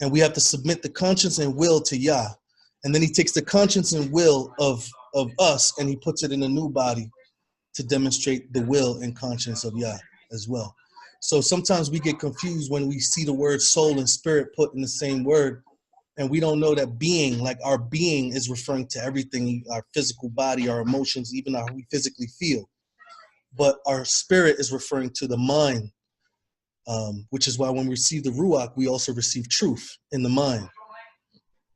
And we have to submit the conscience and will to Yah. And then he takes the conscience and will of us and he puts it in a new body to demonstrate the will and conscience of Yah as well. So sometimes we get confused when we see the word soul and spirit put in the same word, and we don't know that being, like our being, is referring to everything, our physical body, our emotions, even how we physically feel. But our spirit is referring to the mind, which is why when we receive the Ruach, we also receive truth in the mind.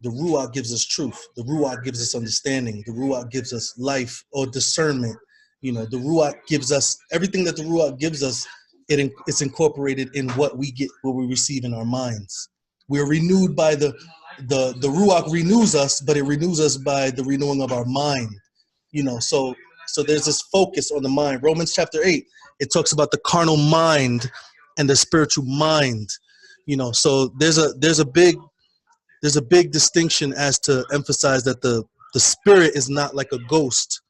The Ruach gives us truth. The Ruach gives us understanding. The Ruach gives us life or discernment. You know, the Ruach gives us everything that the Ruach gives us. It's incorporated in what we receive in our minds. We're renewed by the Ruach renews us, but it renews us by the renewing of our mind. You know, so there's this focus on the mind. Romans chapter 8, it talks about the carnal mind and the spiritual mind. You know, so there's a big distinction as to emphasize that the spirit is not like a ghost,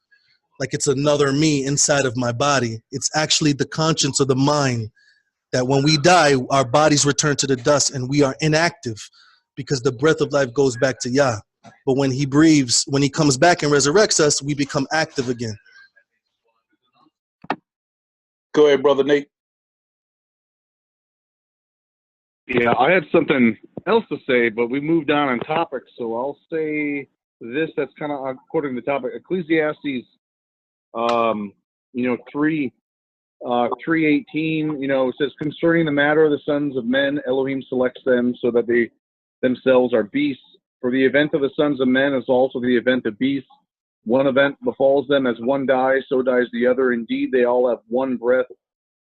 like it's another me inside of my body. It's actually the conscience of the mind that when we die, our bodies return to the dust and we are inactive because the breath of life goes back to Yah. But when he breathes, when he comes back and resurrects us, we become active again. Go ahead, Brother Nate. Yeah, I had something else to say, but we moved on topic, so I'll say this. That's kind of according to the topic. Ecclesiastes, 3:18. It says, concerning the matter of the sons of men, Elohim selects them so that they themselves are beasts. For the event of the sons of men is also the event of beasts. One event befalls them as one dies, so dies the other. Indeed, they all have one breath.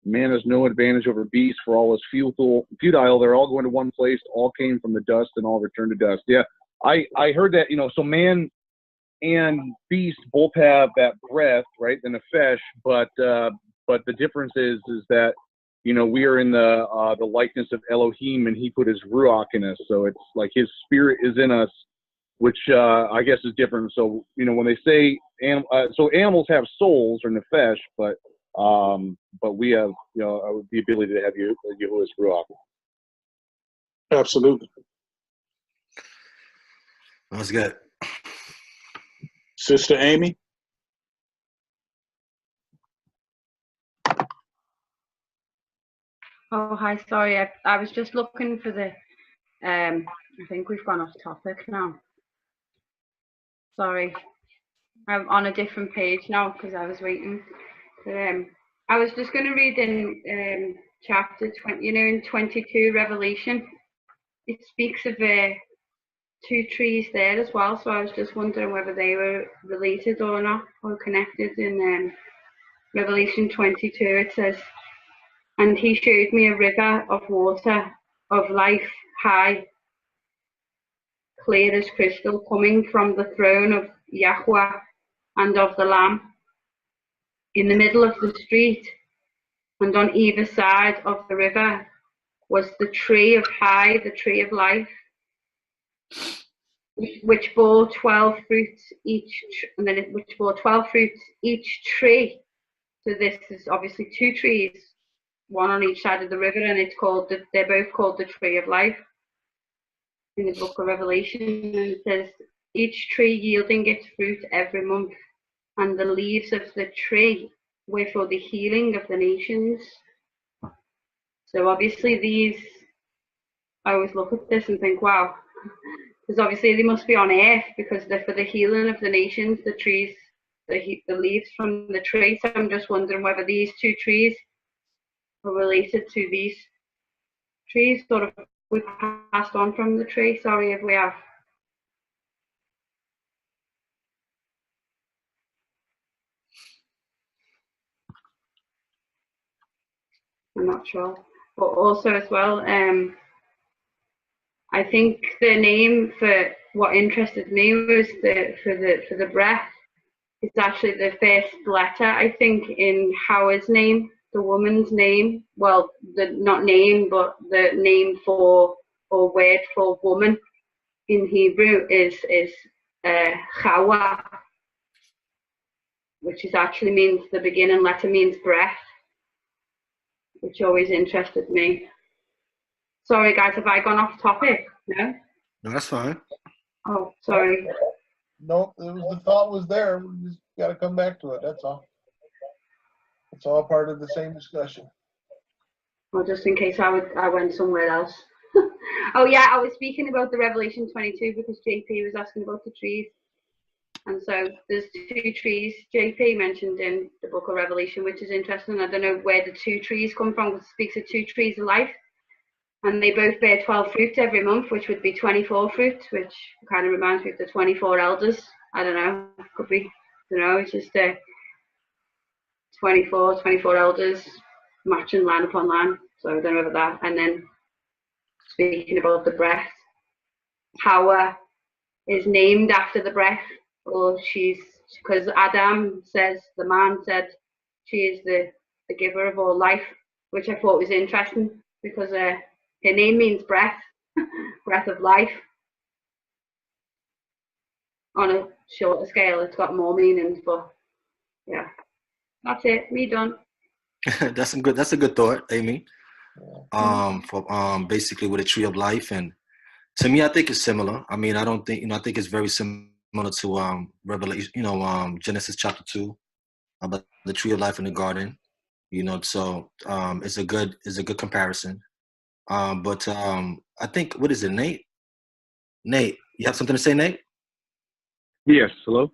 Man has no advantage over beasts, for all is futile. They're all going to one place. All came from the dust, and all return to dust. Yeah, I heard that. So man and beast both have that breath, right, the nefesh. But the difference is that we are in the likeness of Elohim, and he put his ruach in us. So it's like his spirit is in us, which I guess is different. So when they say so animals have souls or nefesh, but we have, the ability to have Yahuah's Ruach. Absolutely. That's good. Sister Amy? Oh, hi. Sorry, I was just looking for the. I think we've gone off topic now. Sorry, I'm on a different page now because I was waiting. I was just going to read in chapter 20, in 22 Revelation. It speaks of 2 trees there as well. So I was just wondering whether they were related or not, or connected. In Revelation 22, it says, and he showed me a river of water of life, high, clear as crystal, coming from the throne of Yahuah and of the Lamb. In the middle of the street and on either side of the river was the tree of the tree of life, which bore 12 fruits each, which bore 12 fruits each tree. So this is obviously 2 trees, one on each side of the river, and they're both called the tree of life in the book of Revelation. And it says, each tree yielding its fruit every month, and the leaves of the tree were for the healing of the nations. So obviously I always look at this and think, wow, because obviously they must be on earth, because they're for the healing of the nations, the trees, the leaves from the tree. So I'm just wondering whether these 2 trees are related to these trees, sort of we passed on from the tree. Sorry if we have. I'm not sure. But also as well, I think the name for what interested me was for the breath. It's actually the first letter, I think, in Yahuah's name, the woman's name. Well, not name, but the name for, or word for woman in Hebrew is Yahuah, which is actually means, the beginning letter means breath, which always interested me. Sorry guys, have I gone off topic? No? No, that's fine. Oh, sorry. No, the thought was there. We just got to come back to it. That's all. It's all part of the same discussion. Well, just in case I went somewhere else. Oh yeah, I was speaking about the Revelation 22 because JP was asking about the trees. And so there's 2 trees JP mentioned in the book of Revelation, which is interesting. I don't know where the 2 trees come from, because it speaks of 2 trees of life. And they both bear 12 fruits every month, which would be 24 fruits, which kind of reminds me of the 24 elders. I don't know, could be, it's just 24 elders matching line upon line. So I don't know about that. And then speaking about the breath, Yahuah is named after the breath, or because Adam says, the man said, she is the giver of all life, which I thought was interesting, because her name means breath, breath of life. On a shorter scale, it's got more meanings, but yeah, that's it. Me done. That's a good thought, Amy. For basically with a tree of life, and to me, I think it's similar. I mean, I don't think I think it's very similar to Revelation, Genesis chapter 2 about the tree of life in the garden. So it's a good comparison. But I think, what is it, Nate? Nate, you have something to say, Nate? Yes. Hello.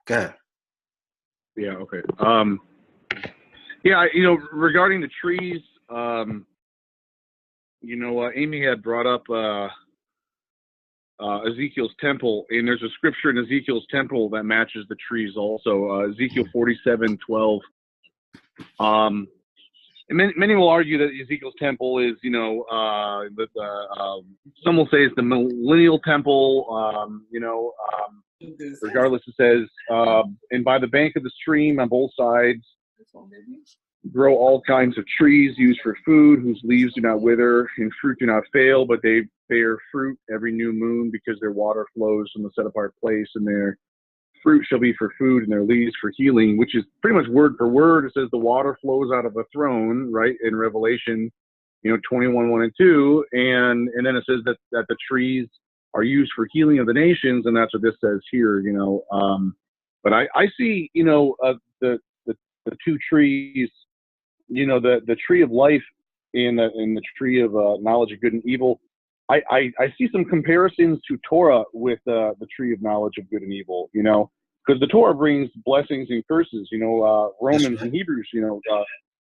Go ahead. Yeah. Okay. Yeah. Regarding the trees, Amy had brought up Ezekiel's temple, and there's a scripture in Ezekiel's temple that matches the trees also. Ezekiel 47:12. And many will argue that Ezekiel's temple is, some will say it's the millennial temple. Regardless, it says, and by the bank of the stream on both sides grow all kinds of trees used for food, whose leaves do not wither and fruit do not fail, but they bear fruit every new moon, because their water flows from the set apart place, and their fruit shall be for food and their leaves for healing, which is pretty much word for word. It says the water flows out of a throne, right, in Revelation 21:1 and 2, and then it says that the trees are used for healing of the nations, and that's what this says here. But I see the 2 trees, the tree of life and the tree of knowledge of good and evil. I see some comparisons to Torah with the tree of knowledge of good and evil, because the Torah brings blessings and curses. Romans and Hebrews,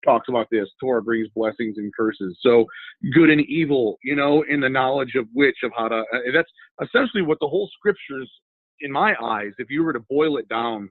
talks about this. Torah brings blessings and curses. So good and evil, in the knowledge of how to. That's essentially what the whole scriptures, in my eyes, if you were to boil it down,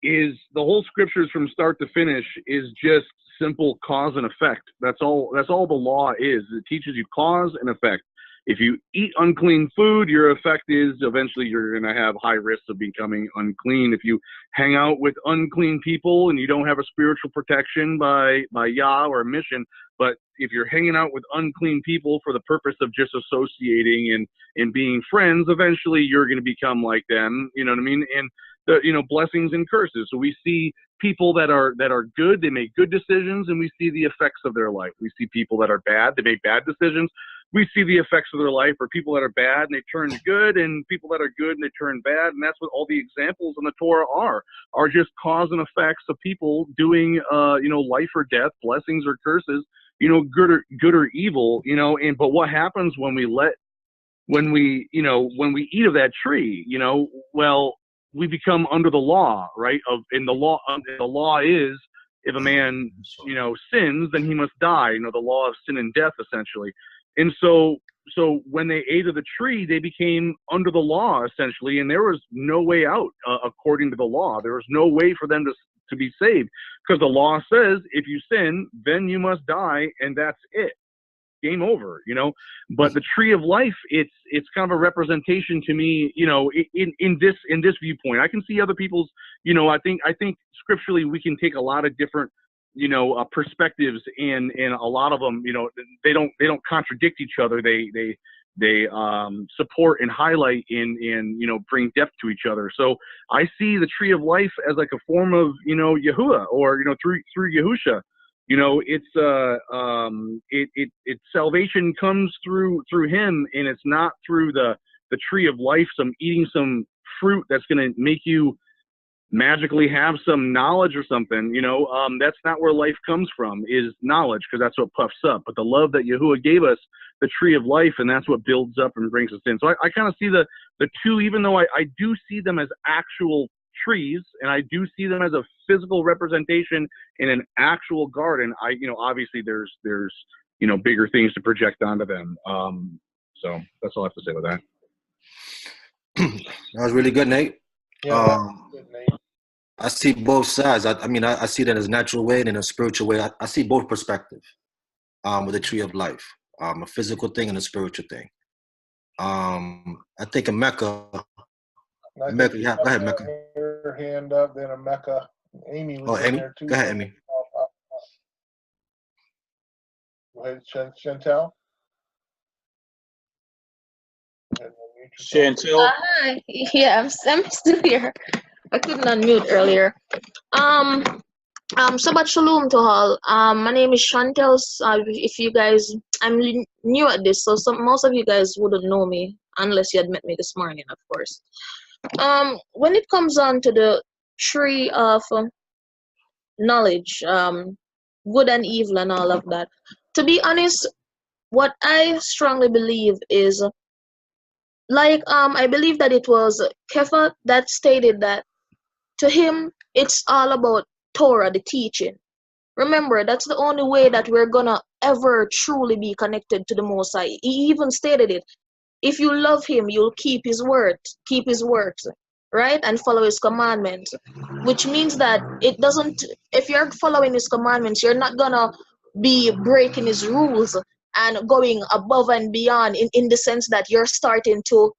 is the whole scriptures from start to finish is just simple cause and effect. That's all the law is. It teaches you cause and effect. if you eat unclean food, your effect is eventually you're going to have high risks of becoming unclean. If you hang out with unclean people and you don't have a spiritual protection by Yah or a mission, but if you're hanging out with unclean people for the purpose of just associating and being friends, eventually you're going to become like them. You know what I mean? And the, you know, blessings and curses. So we see people that are good, they make good decisions, and we see the effects of their life. We see people that are bad, they make bad decisions. We see the effects of their life, or people that are bad and they turn good, and people that are good and they turn bad. And that's what all the examples in the Torah are just cause and effects of people doing, you know, life or death, blessings or curses, you know, good or evil, you know. And but what happens when we eat of that tree, you know, well, we become under the law, right? The law is, if a man, you know, sins, then he must die. You know, the law of sin and death, essentially. And so when they ate of the tree, they became under the law, essentially, and there was no way out according to the law. There was no way for them to be saved, because the law says if you sin, then you must die, and that's it. Game over, you know. But the tree of life, it's kind of a representation to me, you know, in this viewpoint. I can see other people's, you know, I think scripturally we can take a lot of different, you know, perspectives, and a lot of them, you know, they don't contradict each other. They support and highlight and you know, bring depth to each other. So I see the tree of life as like a form of, you know, Yahuah, or, you know, through Yahusha. You know, it's salvation comes through him, and it's not through the tree of life, eating some fruit that's going to make you magically have some knowledge or something. You know, that's not where life comes from, is knowledge, because that's what puffs up. But the love that Yahuah gave us, the tree of life, and that's what builds up and brings us in. So I kind of see the two, even though I do see them as actual trees, and I do see them as a physical representation in an actual garden. You know, obviously there's you know, bigger things to project onto them. So that's all I have to say about that. That was really good, Nate. Yeah, good, Nate. I see both sides. I mean, I see that as a natural way and in a spiritual way. I see both perspectives with the tree of life, a physical thing and a spiritual thing. I think in Mecca, yeah, go ahead, Mecca. Her hand up, then a Mecca. Amy was in Amy? there too. Go ahead, Amy. Go ahead, Chantel. Chantel. Hi. Yeah, I'm still here. I couldn't unmute earlier. Shabbat Shalom to all. My name is Chantel. If you guys, I'm new at this, so most of you guys wouldn't know me unless you had met me this morning, of course. When it comes on to the tree of knowledge, good and evil and all of that, to be honest, what I strongly believe is, like, I believe that it was Kefa that stated that to him, it's all about Torah, the teaching. Remember, that's the only way that we're gonna ever truly be connected to the Most High. He even stated it. If you love him, you'll keep his words, right? And follow his commandments. Which means that it doesn't, if you're following his commandments, you're not gonna be breaking his rules and going above and beyond in the sense that you're starting to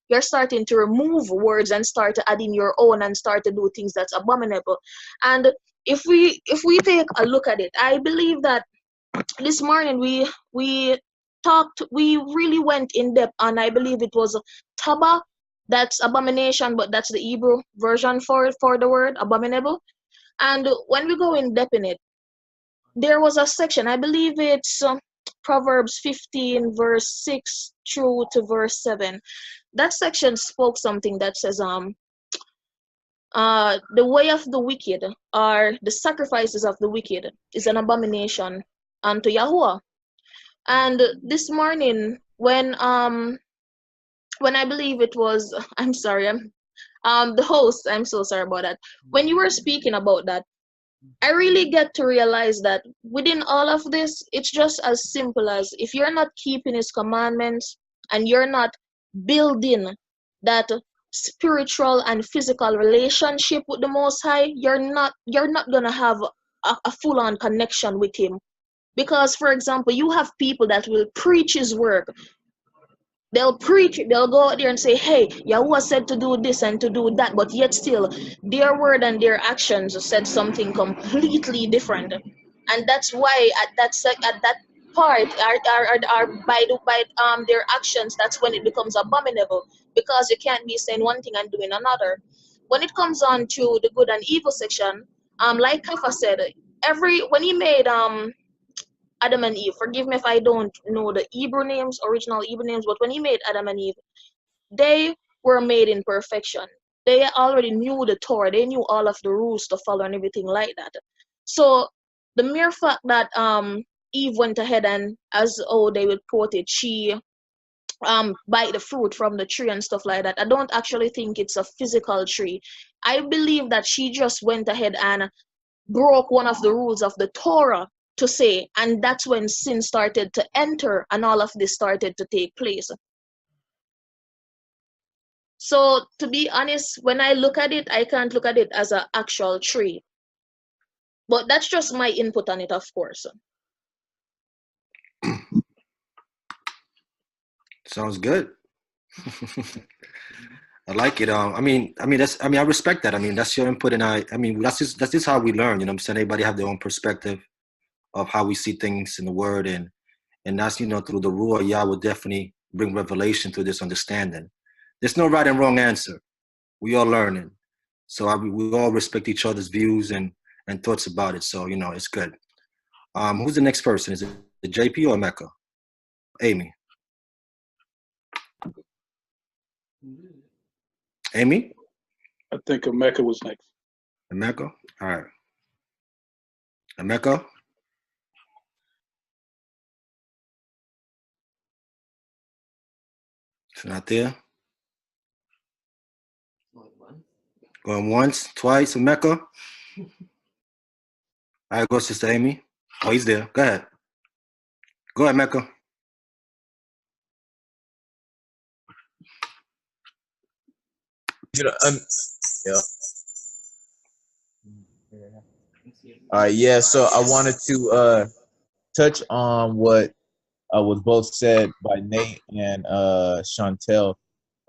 you're starting to remove words and start to add in your own and start to do things that's abominable. And if we take a look at it, I believe that this morning we really went in depth on, I believe it was taba, that's abomination, but that's the Hebrew version for the word abominable. And when we go in depth in it, there was a section, I believe it's Proverbs 15 verse 6 through to verse 7. That section spoke something that says the way of the wicked, or the sacrifices of the wicked, is an abomination unto Yahuah. And this morning, when I believe it was, I'm sorry, the host, I'm so sorry about that. When you were speaking about that, I really get to realize that within all of this, it's just as simple as, if you're not keeping his commandments and you're not building that spiritual and physical relationship with the Most High, you're not gonna have a full-on connection with him Because, for example, you have people that will preach his work. They'll preach it, they'll go out there and say, hey, Yahuwah said to do this and to do that, but yet still, their word and their actions said something completely different. And that's why at that part, by their actions, that's when it becomes abominable, because you can't be saying one thing and doing another. When it comes on to the good and evil section, like Kafa said, when he made Adam and Eve. Forgive me if I don't know the Hebrew names, original Hebrew names, but when he made Adam and Eve, they were made in perfection. They already knew the Torah. They knew all of the rules to follow and everything like that. So the mere fact that Eve went ahead and, as they would quote it, she bite the fruit from the tree and stuff like that. I don't actually think it's a physical tree. I believe that she just went ahead and broke one of the rules of the Torah to say, and that's when sin started to enter and all of this started to take place. So to be honest, when I look at it, I can't look at it as an actual tree. But that's just my input on it, of course. Sounds good. I like it. I mean, I respect that. I mean, that's your input, and I mean, that's just how we learn. You know what I'm saying? Everybody have their own perspective of how we see things in the Word, and that's, through the Ruach, Yah will definitely bring revelation to this understanding. There's no right and wrong answer. We all learning, so we all respect each other's views and thoughts about it. So it's good. Who's the next person? Is it the JP or Mecca? Amy. Amy? I think Emeka was next. Emeka? All right. Emeka? It's not there. Going once, twice, Emeka? All right, go Sister Amy. Oh, he's there. Go ahead. Go ahead, Mecca. Yeah. All right, yeah. So I wanted to touch on what was both said by Nate and Chantel.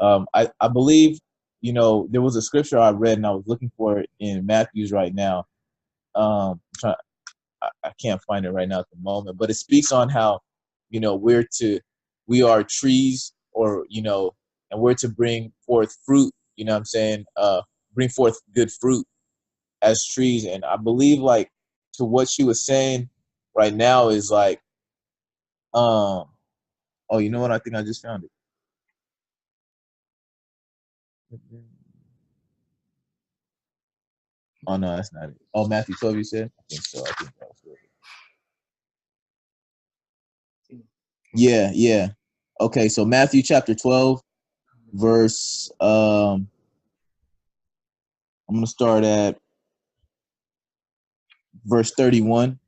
I believe, there was a scripture I read and I was looking for it in Matthew's right now. I can't find it right now at the moment, but it speaks on how, we are trees, or, and we're to bring forth fruit, what I'm saying? Bring forth good fruit as trees. And I believe, like, to what she was saying right now is like, oh, you know what? I think I just found it. Oh no, that's not it. Oh, Matthew 12, you said? I think so. I think that was it. Yeah. Okay, so Matthew chapter 12, verse I'm gonna start at verse 31.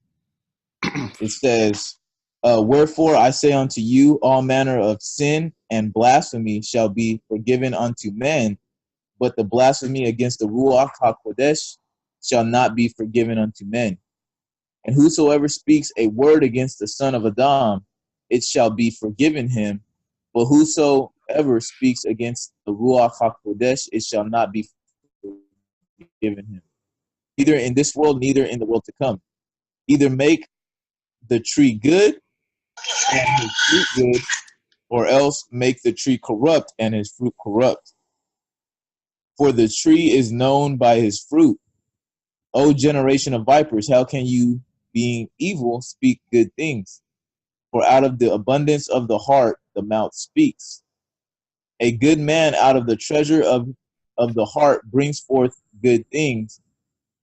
It says, wherefore I say unto you, all manner of sin and blasphemy shall be forgiven unto men, but the blasphemy against the Ruach HaKodesh shall not be forgiven unto men. And whosoever speaks a word against the son of Adam, it shall be forgiven him. But whosoever speaks against the Ruach HaKodesh, it shall not be forgiven him. Neither in this world, neither in the world to come. Either make the tree good and his fruit good, or else make the tree corrupt and his fruit corrupt. For the tree is known by his fruit. O generation of vipers, how can you, being evil, speak good things? For out of the abundance of the heart, the mouth speaks. A good man out of the treasure of the heart brings forth good things,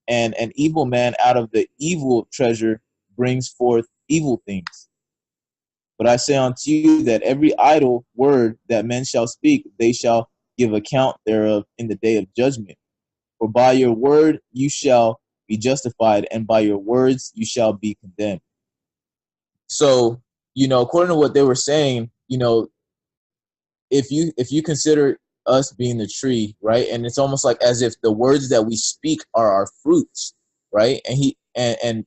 and an evil man out of the evil treasure brings forth evil things. But I say unto you that every idle word that men shall speak, they shall give account thereof in the day of judgment. For by your word you shall be justified, and by your words you shall be condemned. So, according to what they were saying, if you consider us being the tree, right, and it's almost like as if the words that we speak are our fruits, right, and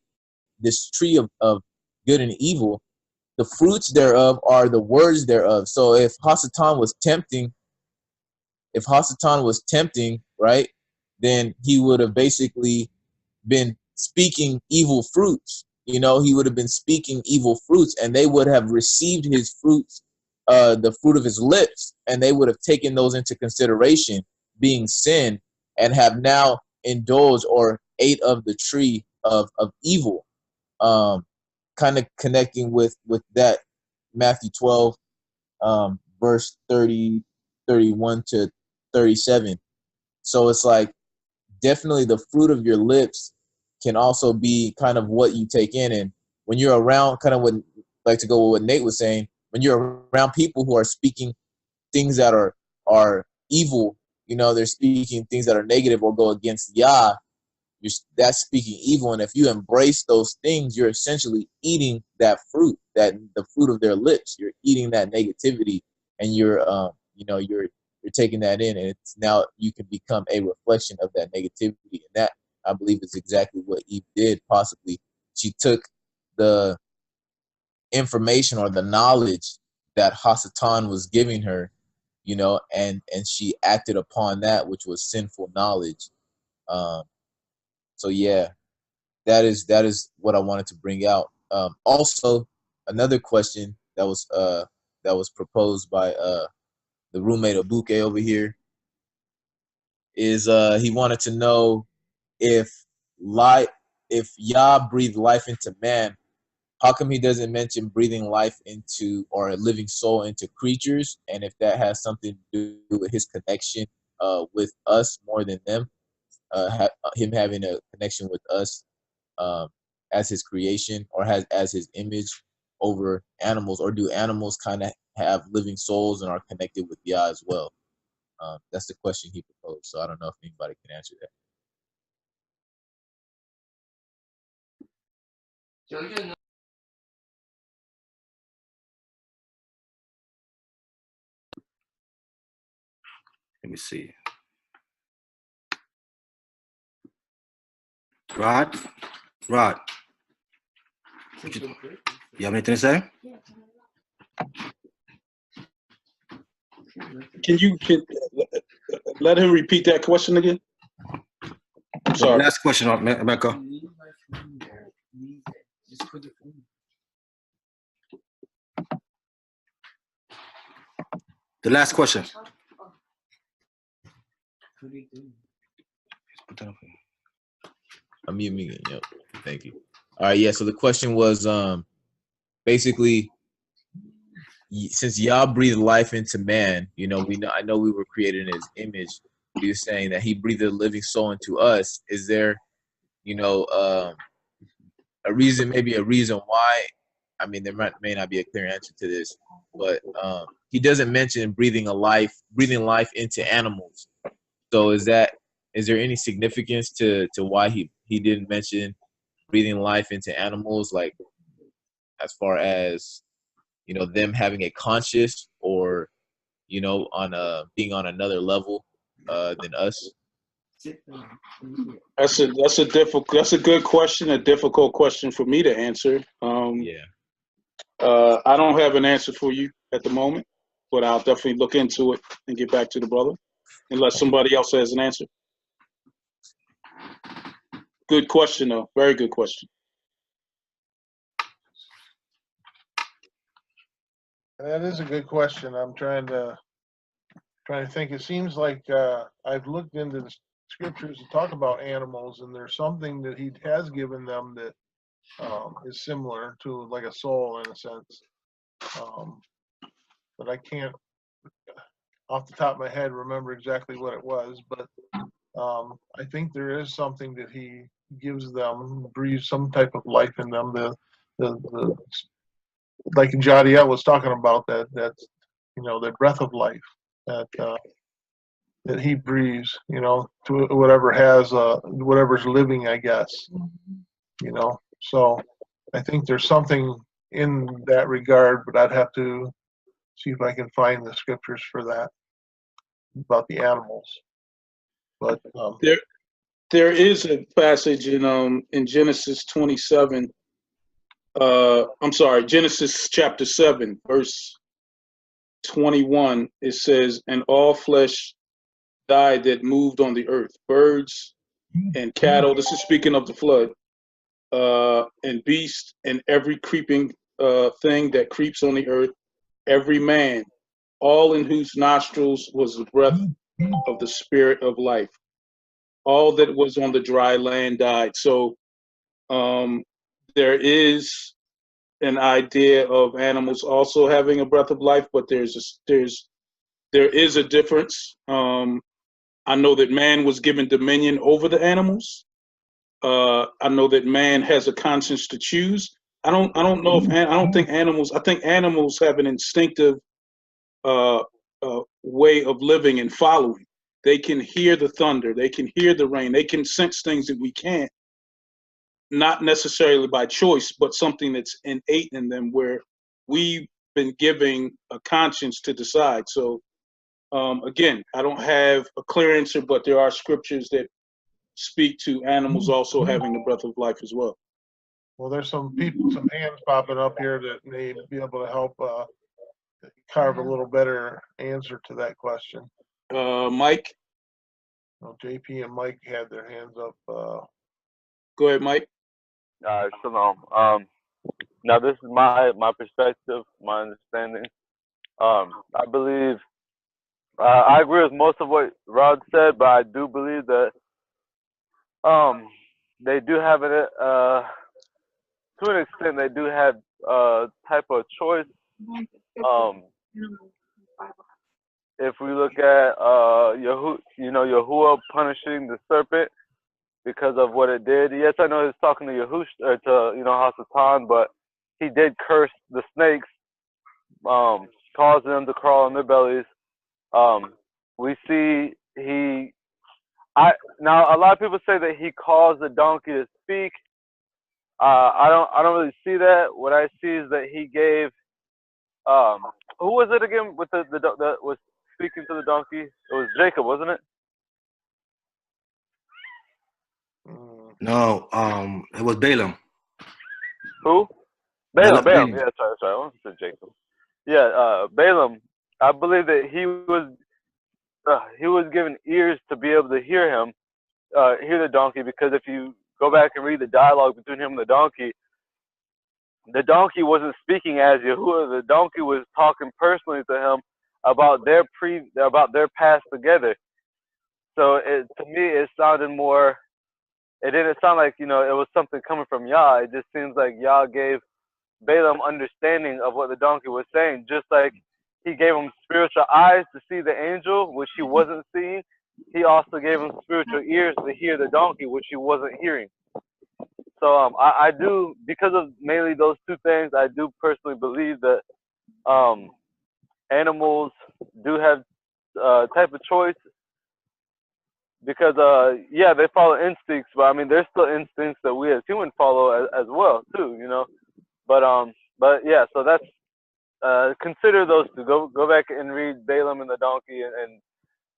this tree of good and evil, the fruits thereof are the words thereof. So if Hasatan was tempting, right, then he would have basically been speaking evil fruits. You know, he would have been speaking evil fruits, and they would have received his fruits, the fruit of his lips, and they would have taken those into consideration, being sin, and have now indulged or ate of the tree of evil. Kind of connecting with that Matthew 12, verse 30, 31 to 37. So it's like, definitely the fruit of your lips can also be kind of what you take in. And when you're around, kind of what, like to go with what Nate was saying, when you're around people who are speaking things that are evil, you know, they're speaking things that are negative or go against Yah, that's speaking evil. And if you embrace those things, you're essentially eating that fruit, that the fruit of their lips. You're eating that negativity, and you're taking that in, and it's now you can become a reflection of that negativity. And that, I believe, is exactly what Eve did. Possibly she took the information or the knowledge that Hasatan was giving her, you know, and she acted upon that, which was sinful knowledge. So yeah, that is what I wanted to bring out. Also, another question that was proposed by the roommate of Buke over here is he wanted to know if Yah breathed life into man, how come he doesn't mention breathing life into, or a living soul into, creatures, and if that has something to do with his connection with us more than them, him having a connection with us as his creation, or as his image over animals, or do animals kind of have living souls and are connected with Yah as well? That's the question he proposed. So I don't know if anybody can answer that. Let me see. Rod? You have anything to say? Can you let him repeat that question again? I'm sorry. Last question, Rebecca. The last question. I'm muting it. Yep. Thank you. All right. Yeah. So the question was basically, since Yah breathed life into man, you know, I know we were created in his image. He was saying that he breathed a living soul into us. Is there, you know, maybe a reason why? I mean, there may not be a clear answer to this, but he doesn't mention breathing life into animals. So is there any significance to why he didn't mention breathing life into animals, like as far as, you know, them having a conscious, or, you know, being on another level than us? That's a good question, a difficult question for me to answer. I don't have an answer for you at the moment, but I'll definitely look into it and get back to the brother, unless somebody else has an answer. Good question, though. Very good question. That is a good question. I'm trying to think. It seems like I've looked into the scriptures to talk about animals, and there's something that he has given them that is similar to like a soul in a sense. But I can't, off the top of my head, remember exactly what it was. But I think there is something that he gives them, breathes some type of life in them. The like Jadiel was talking about, that's, you know, the breath of life that he breathes, you know, to whatever's living, I guess, you know. So I think there's something in that regard, but I'd have to see if I can find the scriptures for that about the animals. But there is a passage in Genesis 27 I'm sorry, Genesis chapter 7, verse 21, it says, and all flesh died that moved on the earth, birds and cattle. This is speaking of the flood, and beast and every creeping thing that creeps on the earth, every man, all in whose nostrils was the breath of the spirit of life. All that was on the dry land died. So there is an idea of animals also having a breath of life, but there is a difference. I know that man was given dominion over the animals. I know that man has a conscience to choose. I don't know if I don't think animals. I think animals have an instinctive way of living and following. They can hear the thunder. They can hear the rain. They can sense things that we can't. Not necessarily by choice, but something that's innate in them, where we've been giving a conscience to decide. So again, I don't have a clear answer, but there are scriptures that speak to animals also having the breath of life as well. Well, there's some hands popping up here that may be able to help carve a little better answer to that question. Mike? Well, JP and Mike had their hands up. Go ahead, Mike. Shalom. Now this is my perspective, my understanding. I believe I agree with most of what Rod said, but I do believe that they do have it to an extent. They do have type of choice. If we look at Yahuah punishing the serpent because of what it did. Yes, I know he's talking to Yahush to Hasatan, but he did curse the snakes, causing them to crawl on their bellies. We see now a lot of people say that he caused the donkey to speak. I don't really see that. What I see is that he gave who was it again with the was speaking to the donkey? It was Jacob, wasn't it? No, it was Balaam. Who? Balaam. Yeah, that's right. I wanted to say Jacob. Yeah, Balaam. I believe that he was given ears to be able to hear him, hear the donkey, because if you go back and read the dialogue between him and the donkey wasn't speaking as Yahuah. The donkey was talking personally to him about their past together. So to me, it sounded more. It didn't sound like it was something coming from Yah. It just seems like Yah gave Balaam understanding of what the donkey was saying, just like he gave him spiritual eyes to see the angel, which he wasn't seeing. He also gave him spiritual ears to hear the donkey, which he wasn't hearing. So I do, because of mainly those two things, I do personally believe that animals do have type of choice, because they follow instincts, but I mean there's still instincts that we as humans follow as well too, but yeah, so that's consider those two. Go back and read Balaam and the donkey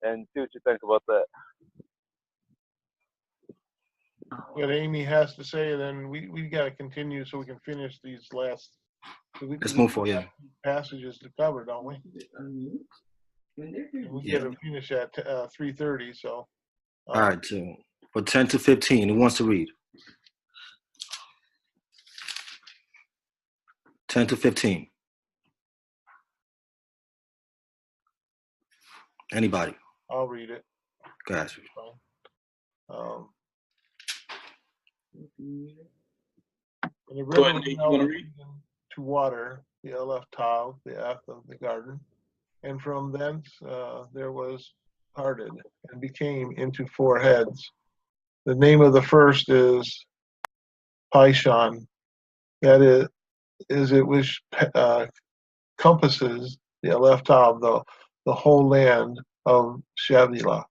and see what you think about that. What Amy has to say, and then we got to continue so we can finish these last. Let's move forward. Yeah. Passages to cover, don't we? We got to finish at 3:30. So. All right. So for 10 to 15, who wants to read? 10 to 15. Anybody? I'll read it. Gotcha. And the river went to water the Aleph Tav, the Eth of the garden, and from thence there was parted and became into 4 heads. The name of the first is Pishon, that is it which compasses the Aleph Tav, the whole land of Shavilah,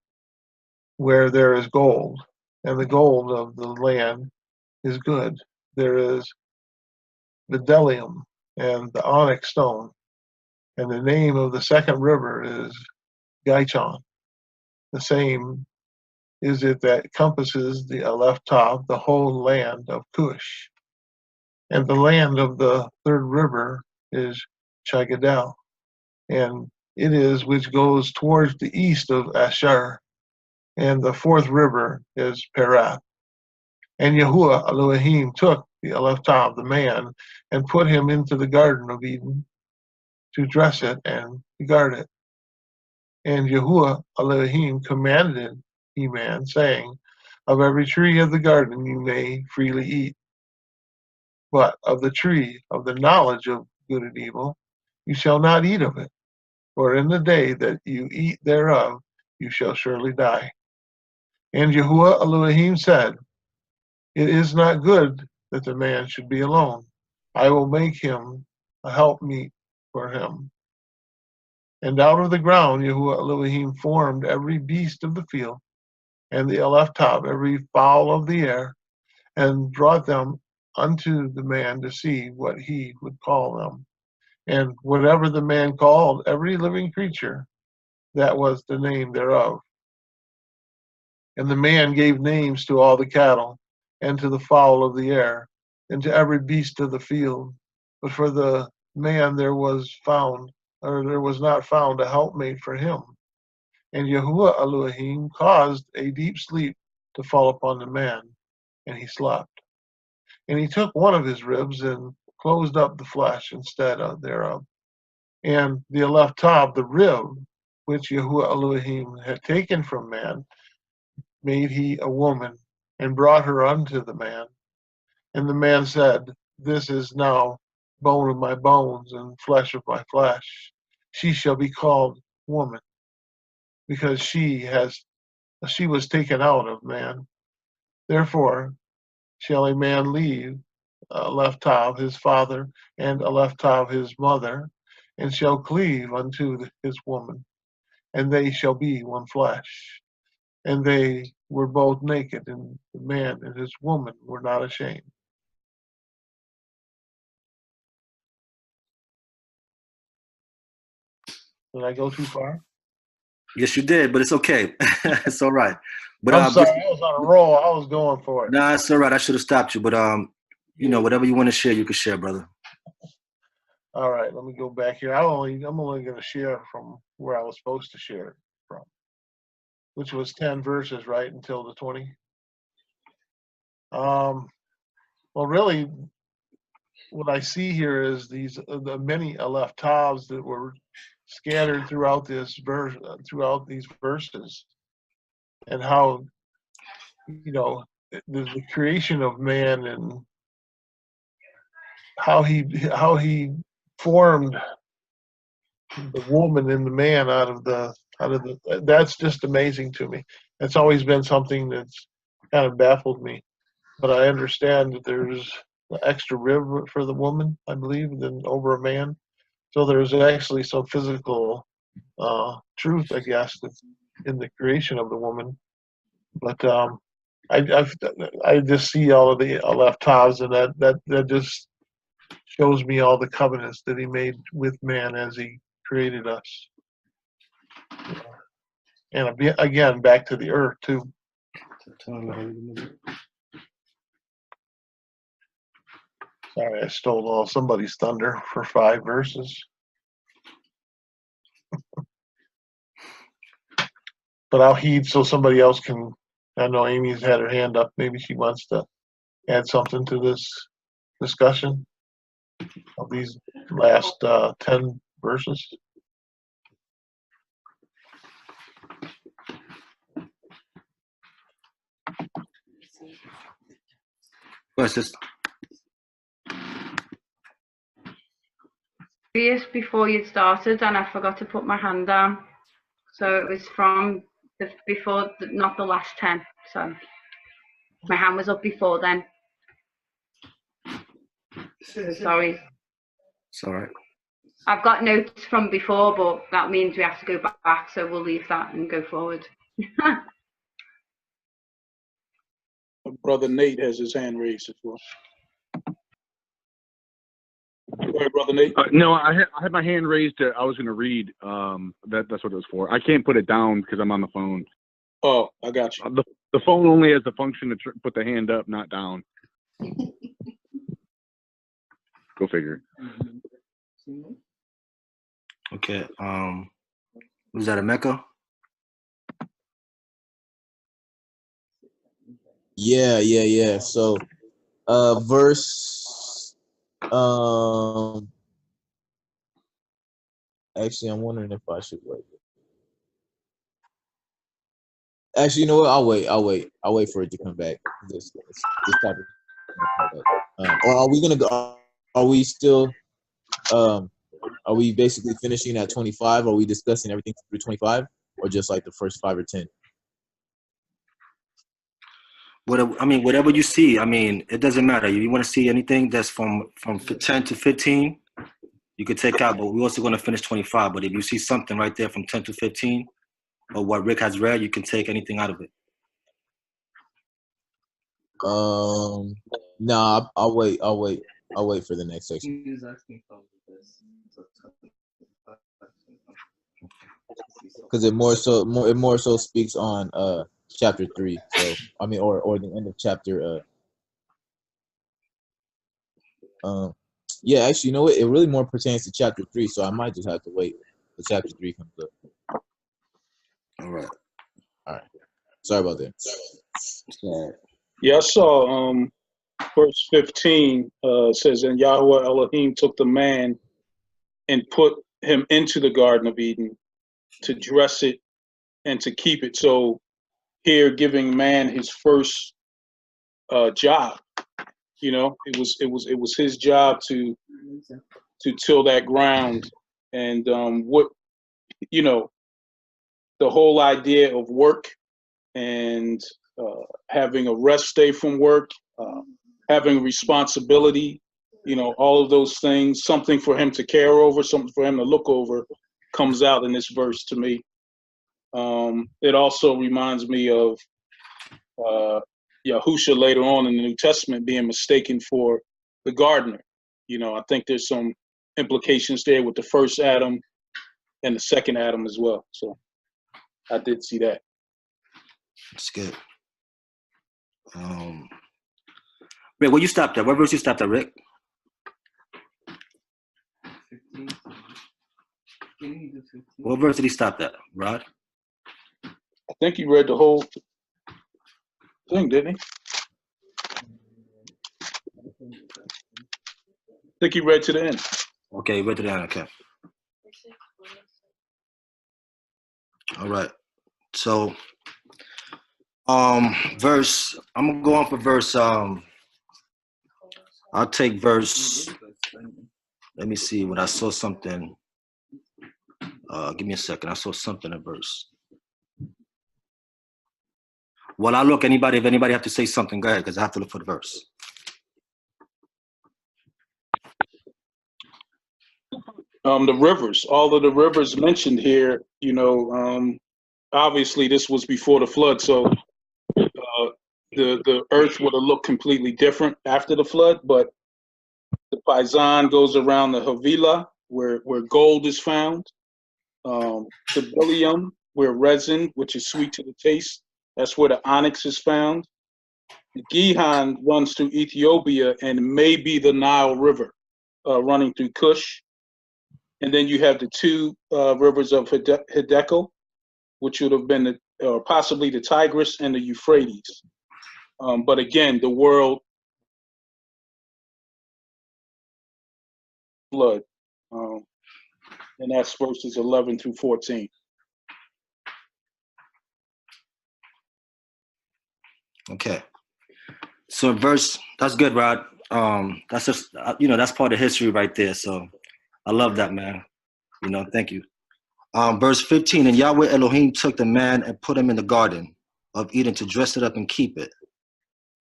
where there is gold, and the gold of the land is good. There is bdellium and the onyx stone, and the name of the second river is Gaichon. The same is it that compasses the Aleph Tav, the whole land of Cush. And the land of the third river is Chigadel, and it is which goes towards the east of Asher. And the fourth river is Perath. And Yahuah Elohim took the Elephtah, the man, and put him into the garden of Eden to dress it and to guard it. And Yahuah Elohim commanded He-Man, saying, of every tree of the garden you may freely eat, but of the tree of the knowledge of good and evil you shall not eat of it, for in the day that you eat thereof you shall surely die. And Yahuah Elohim said, it is not good that the man should be alone. I will make him a helpmeet for him. And out of the ground Yahuah Elohim formed every beast of the field, and the Elephtah, every fowl of the air, and brought them unto the man to see what he would call them. And whatever the man called every living creature, that was the name thereof. And the man gave names to all the cattle, and to the fowl of the air, and to every beast of the field. But for the man there was not found a helpmate for him. And Yahuah Elohim caused a deep sleep to fall upon the man, and he slept. And he took one of his ribs and closed up the flesh instead thereof. And the Elephtah, the rib, which Yahuah Elohim had taken from man, made he a woman, and brought her unto the man. And the man said, this is now bone of my bones and flesh of my flesh. She shall be called woman, because she was taken out of man. Therefore shall a man leave Elephtah his father and Elephtah his mother, and shall cleave unto his woman, and they shall be one flesh. And they were both naked, and the man and his woman were not ashamed. Did I go too far? Yes, you did, but it's okay. It's all right. But I'm sorry, I was on a roll. I was going for it. Nah, it's all right. I should have stopped you, but you know, whatever you want to share, you can share, brother. All right, let me go back here. I'm only going to share from where I was supposed to share it from, which was 10 verses, right, until the 20. Well, really, what I see here is the many Elephtahs that were scattered throughout this verse, throughout these verses, and how, you know, the creation of man and how he formed the woman and the man out of the that's just amazing to me. That's always been something that's kind of baffled me. But I understand that there's an extra rib for the woman, I believe, than over a man. So there's actually some physical truth, I guess, that's in the creation of the woman. But I just see all of the Elephtahs, and that just shows me all the covenants that he made with man as he created us. And again, back to the earth too. Sorry, I stole all somebody's thunder for 5 verses. But I'll heed so somebody else can. I know Amy's had her hand up. Maybe she wants to add something to this discussion of these last 10 verses. Before you started, and I forgot to put my hand down, so it was from before, not the last 10. So my hand was up before then. Sorry. It's all right. I've got notes from before, but that means we have to go back, so we'll leave that and go forward. Brother Nate has his hand raised as well. Go ahead, Brother Nate. No, I had my hand raised. I was going to read. That's what it was for. I can't put it down because I'm on the phone. Oh, I got you. The phone only has the function to put the hand up, not down. Go figure. Okay. Was that a Mecca? Yeah. So, verse. Actually, I'm wondering if I should wait. Actually, you know what? I'll wait for it to come back. This topic. Or are we gonna go? Are we still? Are we basically finishing at 25? Are we discussing everything through 25, or just like the first 5 or 10? Whatever you see. I mean, it doesn't matter. If you want to see anything that's from 10 to 15, you could take out. But we're also going to finish 25. But if you see something right there from 10 to 15, or what Rick has read, you can take anything out of it. No, I'll wait for the next section. Because it more so speaks on chapter 3. So I mean, or the end of chapter. Yeah, actually, you know what? It really more pertains to chapter 3. So I might just have to wait till chapter 3 comes up. All right. Sorry about that. Yeah, I saw verse 15 says, and Yahuah Elohim took the man and put him into the Garden of Eden to dress it and to keep it. So here, giving man his first job. You know, it was his job to till that ground, and what, you know, the whole idea of work and having a rest day from work, having responsibility, you know, all of those things, something for him to care over, something for him to look over, comes out in this verse to me. It also reminds me of Yahusha later on in the New Testament being mistaken for the gardener. You know, I think there's some implications there with the first Adam and the second Adam as well. So I did see that. That's good. Rick, where you stopped at? What verse you stopped at, Rick? 15. What verse did he stop at, Rod? I think he read the whole thing, didn't he? I think he read to the end. Okay, he read to the end. Okay. All right. So, verse. I'm gonna go on for verse. I'll take verse. Let me see. When I saw something. Give me a second. I saw something in verse. Well, I look. If anybody have to say something, go ahead, because I have to look for the verse. The rivers, all of the rivers mentioned here, you know, obviously this was before the flood, so the earth would have looked completely different after the flood, but the Paisan goes around the Havilah, where gold is found, the Billium, where resin, which is sweet to the taste, that's where the onyx is found. The Gihon runs through Ethiopia and may be the Nile River running through Kush. And then you have the two rivers of Hiddekel, which would have been possibly the Tigris and the Euphrates. But again, the world flood. And that's verses 11 through 14. Okay. So verse, that's good, Rod. That's just, that's part of history right there. So I love that, man. Thank you. Verse 15, and Yahweh Elohim took the man and put him in the garden of Eden to dress it up and keep it.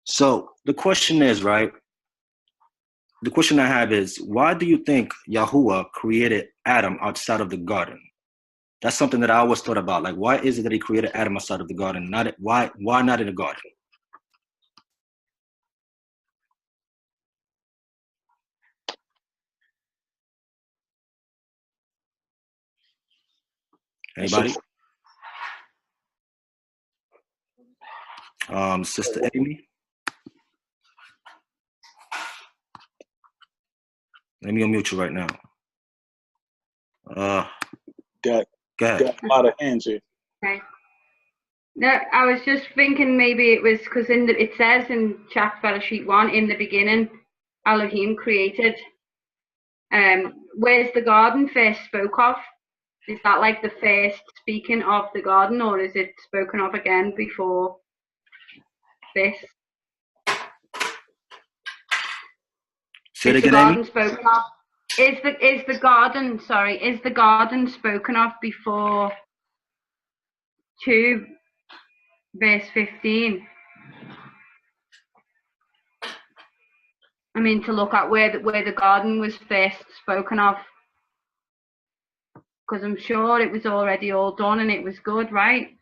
So the question is, right? The question I have is, why do you think Yahuah created Adam outside of the garden? That's something that I always thought about. Like, why is it that he created Adam outside of the garden? Why not in the garden? Anybody? Sister Amy? Let me unmute you right now. Got Go ahead. a lot of hands here. Okay. No, I was just thinking maybe it was because it says in chapter sheet 1, in the beginning, Elohim created. Where's the garden first spoke of? Is that like the first speaking of the garden, or is it spoken of again before this? Say it Is the again, garden Amy? spoken of? Is the garden spoken of before 2 verse 15? I mean, to look at where the garden was first spoken of, because I'm sure it was already all done and it was good, right?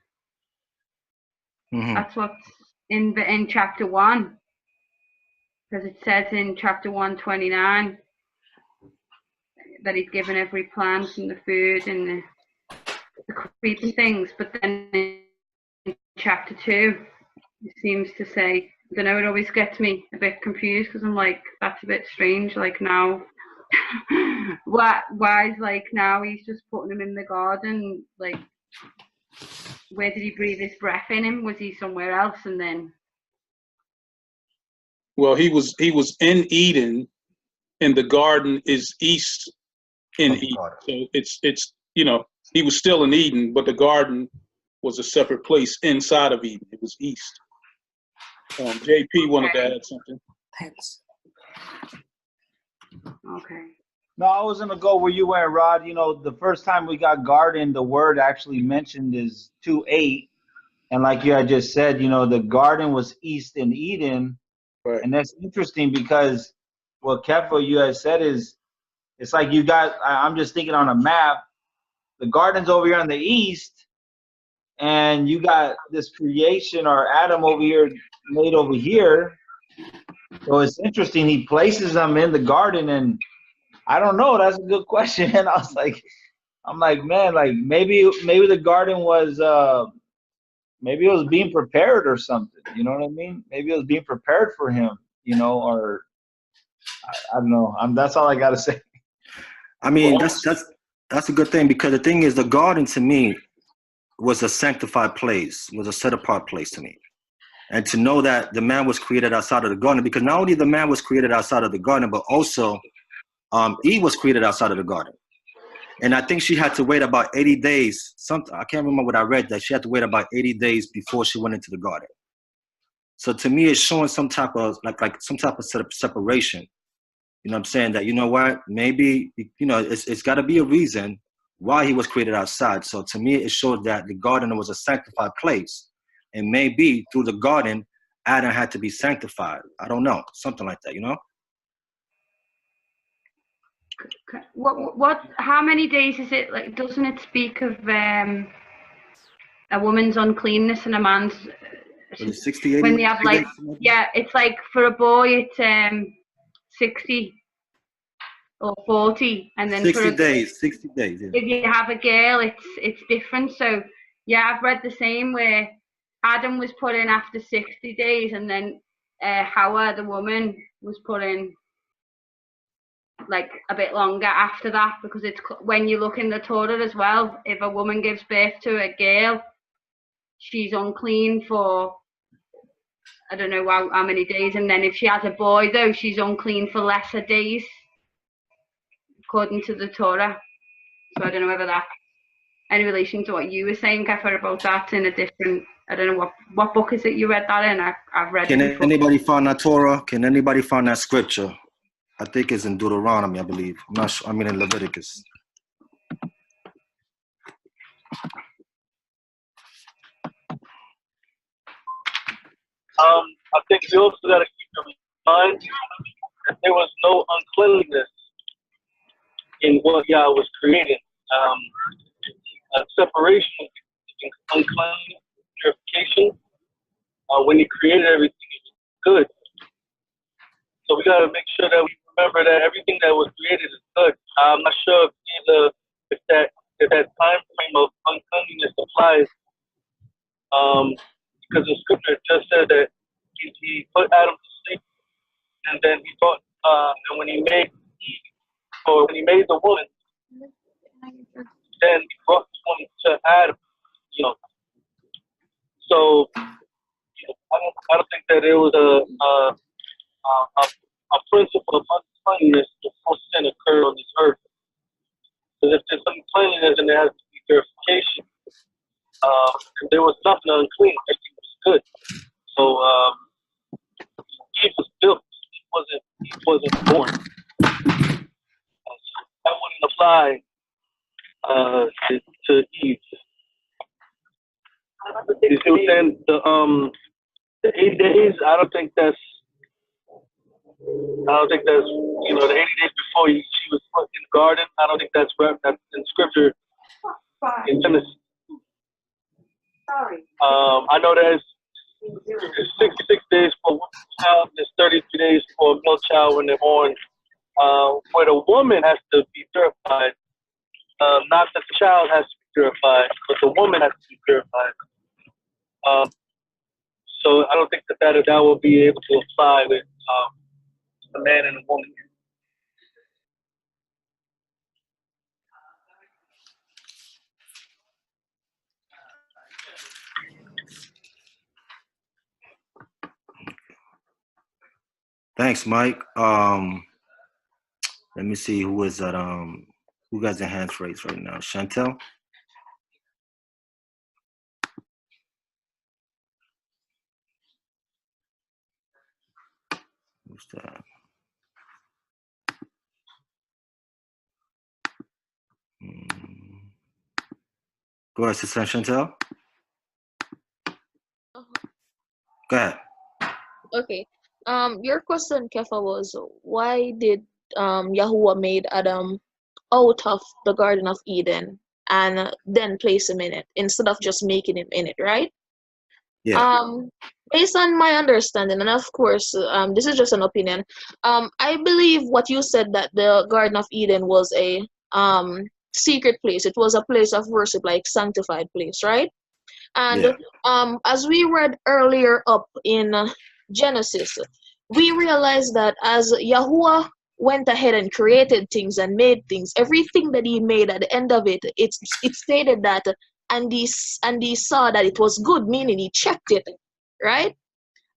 Mm-hmm. That's what's in chapter 1, because it says in chapter 129 that he's given every plant and the food and the creeping things. But then in chapter 2, it seems to say, I don't know, it always gets me a bit confused because I'm like, that's a bit strange. Like now, why is like now he's just putting him in the garden? Like, where did he breathe his breath in him? Was he somewhere else? And then, Well, he was in Eden, and the garden is east in Eden. So it's he was still in Eden, but the garden was a separate place inside of Eden. It was east. JP wanted to add something. okay. No, I was gonna go where you went, Rod. You know, the first time we got garden, the word actually mentioned is 2:8, and like you had just said, you know, the garden was east in Eden, Right. and that's interesting because what Kefa you had said is, it's like you got. I'm just thinking on a map, the garden's over here on the east, and you got this creation or Adam over here made over here. So it's interesting. He places them in the garden, and I don't know. That's a good question. And I'm like, man, like maybe the garden was maybe it was being prepared or something. You know what I mean? Maybe it was being prepared for him. You know, or I don't know. That's all I gotta say. I mean, that's a good thing, because the thing is, the garden to me was a sanctified place, was a set apart place to me. And to know that the man was created outside of the garden, because not only the man was created outside of the garden, but also Eve was created outside of the garden. And I think she had to wait about 80 days. I can't remember what I read, that she had to wait about 80 days before she went into the garden. So to me, it's showing some type of like some type of separation. You know what I'm saying? That, you know what, maybe, you know, it's got to be a reason why he was created outside. So to me, it showed that the garden was a sanctified place. And maybe through the garden, Adam had to be sanctified. I don't know, something like that, you know? How many days is it? Like, doesn't it speak of a woman's uncleanness and a man's? 60, 80? When they have like, yeah, it's like for a boy it's 60 or 40, and then 60 days. Yeah. If you have a girl, it's different. So yeah, I've read the same where Adam was put in after 60 days, and then Yahuah, the woman, was put in like a bit longer after that, because it's when you look in the Torah as well, if a woman gives birth to a girl, she's unclean for I don't know how many days, and then if she has a boy though, she's unclean for lesser days according to the Torah. So I don't know whether that any relation to what you were saying, Kefir, about that in a different, I don't know what book is it you read that in. I've read it before. Can anybody find that Torah? Can anybody find that scripture? I think it's in Deuteronomy, I believe. I'm not sure. I mean, in Leviticus. I think we also got to keep in mind that there was no uncleanliness in what Yah was creating. A separation between uncleanness and purification. When He created everything, it was good. So we got to make sure that we remember that everything that was created is good. I'm not sure if that time frame of uncleanliness applies, because the scripture just said that he put Adam to sleep, and then he thought, and when he made Eve, So when he made the woman, then he brought the woman to Adam. You know, so I don't think that it was a principle of uncleanness before sin occurred on this earth. Because if there's some cleanliness and there has to be purification, and there was nothing unclean, everything was good. So Eve was built; he wasn't born. That wouldn't apply to Eve. You see what I'm saying? The 80 days. I don't think that's. You know, the 80 days before she was put in the garden. I don't think that's in scripture in Genesis. I know there's 66 days for one child. There's 33 days for a male child when they're born. Where the woman has to be purified. Not that the child has to be purified, but the woman has to be purified. So I don't think that will be able to apply with a man and a woman. Thanks, Mike. Let me see who is that. Who got their hands raised right now? Chantel. Who's that? Go ahead, Sister Chantel. Go ahead. Okay. Your question, Kefa, was why did Yahuwah made Adam out of the Garden of Eden and then place him in it instead of just making him in it, right? Yeah. Based on my understanding, and of course, this is just an opinion. I believe what you said, that the Garden of Eden was a secret place. It was a place of worship, like sanctified place, right? And as we read earlier up in Genesis, we realized that as Yahuwah went ahead and created things and made things, everything that he made at the end of it, it stated that, and he saw that it was good, meaning he checked it, right?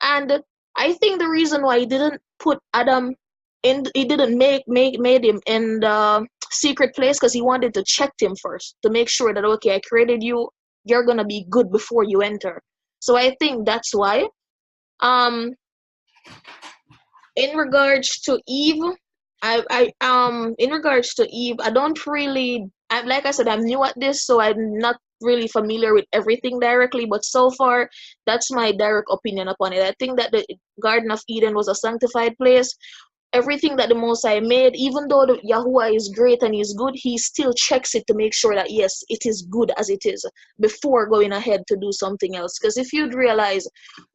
And I think the reason why he didn't put Adam in, he didn't made him in the secret place, because he wanted to check him first to make sure that, okay, I created you, you're gonna be good before you enter. So I think that's why. In regards to Eve, in regards to Eve, I don't really, like I said, I'm new at this, so I'm not really familiar with everything directly, but so far that's my direct opinion upon it. I think that the Garden of Eden was a sanctified place. Everything that the Most High made, even though the Yahuwah is great and is good, he still checks it to make sure that yes, it is good as it is before going ahead to do something else. Because if you'd realize,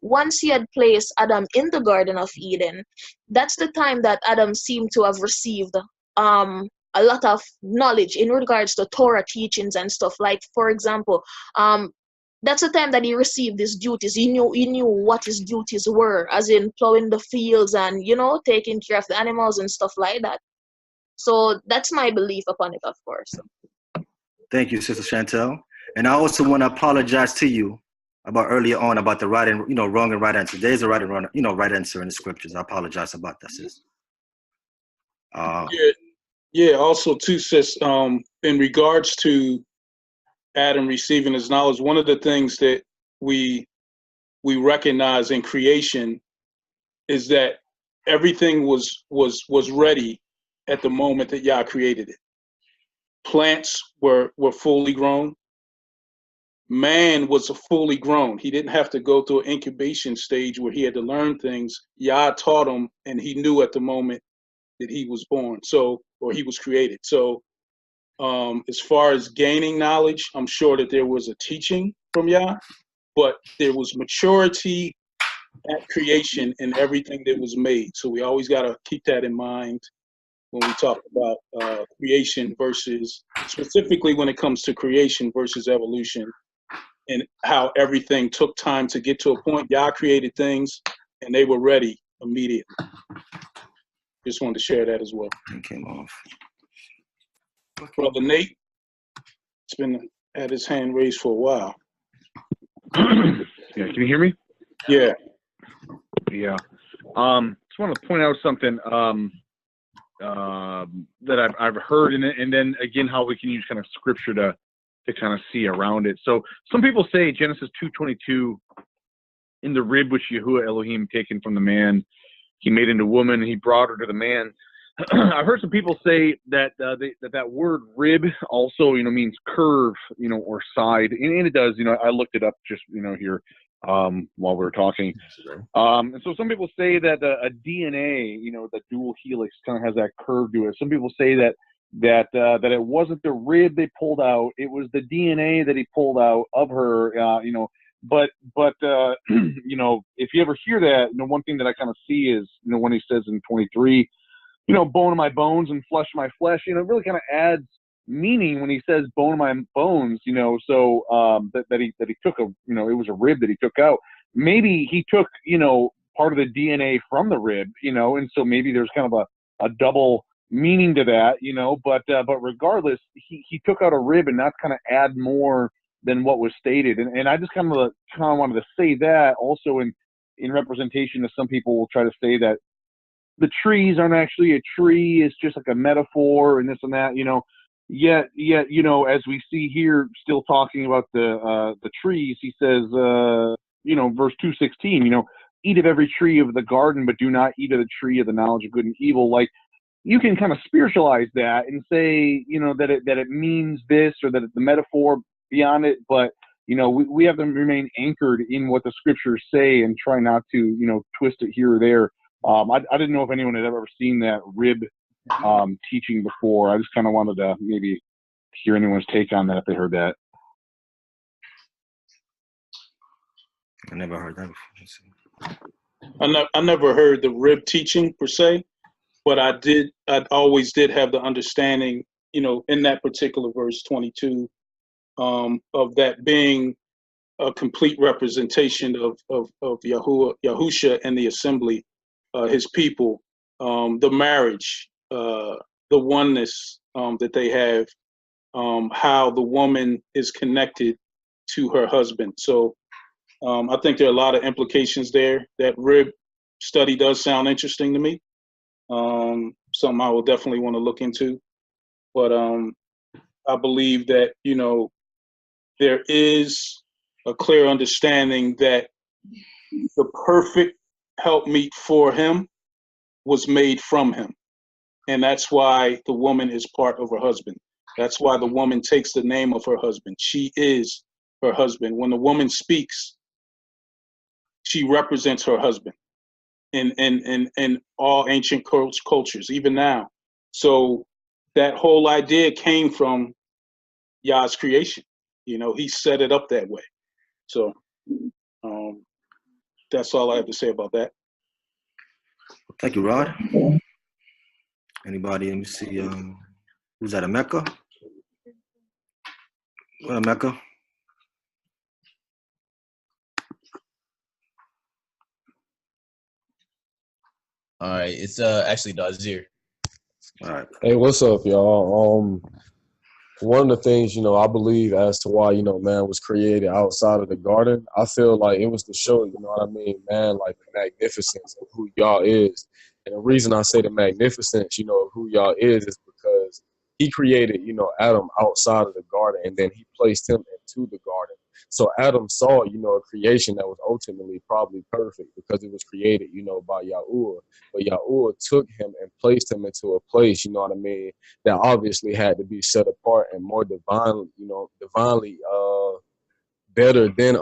once he had placed Adam in the Garden of Eden, that's the time that Adam seemed to have received a lot of knowledge in regards to Torah teachings and stuff. Like, for example, that's the time that he received his duties. He knew what his duties were, as in plowing the fields and, you know, taking care of the animals and stuff like that. So that's my belief upon it, of course. Thank you, Sister Chantel. And I also want to apologize to you about earlier on about the right and, you know, wrong and right answer. There's a right and wrong, you know, right answer in the scriptures. I apologize about that, sis. Yeah. Also, too, sis. In regards to Adam receiving his knowledge, one of the things that we recognize in creation is that everything was ready at the moment that Yah created it. Plants were fully grown. Man was fully grown. He didn't have to go through an incubation stage where he had to learn things. Yah taught him, and he knew at the moment that he was born, or he was created. So as far as gaining knowledge, I'm sure that there was a teaching from Yah, but there was maturity at creation in everything that was made. So we always got to keep that in mind when we talk about creation versus, specifically when it comes to creation versus evolution, and how everything took time to get to a point. Yah created things, and they were ready immediately. Just wanted to share that as well. It came off. Brother Nate, it's been had his hand raised for a while. Yeah, can you hear me? Yeah. Yeah. Just want to point out something that I've heard in it, and then again how we can use kind of scripture to kind of see around it. So some people say Genesis 2:22, in the rib which Yahuah Elohim taken from the man, he made into woman, and he brought her to the man. I've heard some people say that that word rib also, means curve, or side, and it does. I looked it up just, here while we were talking. And so some people say that a DNA, the dual helix kind of has that curve to it. Some people say that it wasn't the rib they pulled out; it was the DNA that he pulled out of her. But if you ever hear that, one thing that I kind of see is, when he says in 23. Bone of my bones and flesh of my flesh, it really kind of adds meaning when he says bone of my bones, so that he took it was a rib that he took out. Maybe he took, part of the DNA from the rib, and so maybe there's kind of a double meaning to that, but regardless, he took out a rib, and that's kind of add more than what was stated. And I just kind of wanted to say that also in representation of some people will try to say that the trees aren't actually a tree, it's just like a metaphor and this and that, Yet, as we see here, still talking about the trees, he says, verse 2:16, eat of every tree of the garden, but do not eat of the tree of the knowledge of good and evil. Like, you can kind of spiritualize that and say, that it means this, or that it's the metaphor beyond it, but we have to remain anchored in what the scriptures say and try not to, twist it here or there. I didn't know if anyone had ever seen that rib teaching before. I just kind of wanted to maybe hear anyone's take on that if they heard that. I never heard that before. I never heard the rib teaching per se, but I always did have the understanding, in that particular verse 22, of that being a complete representation of Yahusha and the assembly, his people, the marriage, the oneness that they have, how the woman is connected to her husband. So I think there are a lot of implications there. That rib study does sound interesting to me. Something I will definitely want to look into. But I believe that, there is a clear understanding that the perfect helpmeet for him was made from him. And that's why the woman is part of her husband. That's why the woman takes the name of her husband. She is her husband. When the woman speaks, she represents her husband in all ancient cultures, even now. So that whole idea came from Yah's creation. He set it up that way. So that's all I have to say about that. Thank you, Rod. Anybody? Let me see. Who's that? Mecca? Mecca? All right, it's actually Dazir. All right. Hey, what's up, y'all? One of the things, I believe as to why, man was created outside of the garden, I feel like it was to show, man, like the magnificence of who y'all is. And the reason I say the magnificence, of who y'all is because he created, Adam outside of the garden, and then he placed him into the garden. So Adam saw, a creation that was ultimately probably perfect because it was created, by Yahuah. But Yahuah took him and placed him into a place, that obviously had to be set apart and more divinely better than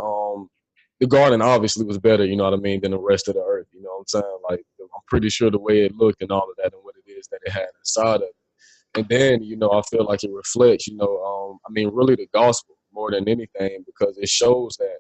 the garden obviously was better, than the rest of the earth. You know what I'm saying? Like, I'm pretty sure the way it looked and all of that and what it is that it had inside of it. And then, I feel like it reflects, really the gospel more than anything, because it shows that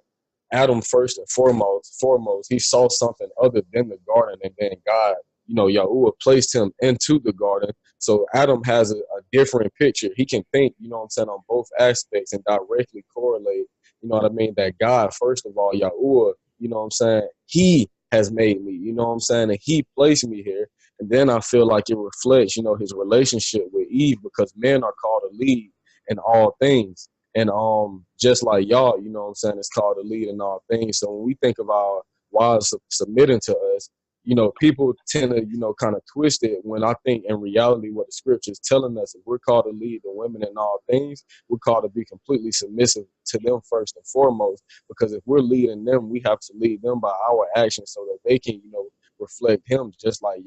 Adam, first and foremost, he saw something other than the garden, and then God, Yahuah placed him into the garden. So Adam has a different picture. He can think, on both aspects and directly correlate, that God, first of all, Yahuah, he has made me, and he placed me here. And then I feel like it reflects, his relationship with Eve, because men are called to lead in all things. And just like y'all, you know what I'm saying, it's called to lead in all things. So when we think of our wives submitting to us, you know, people tend to, you know, kind of twist it, when I think in reality what the scripture is telling us, if we're called to lead the women in all things, we're called to be completely submissive to them first and foremost. Because if we're leading them, we have to lead them by our actions so that they can, you know, reflect him, just like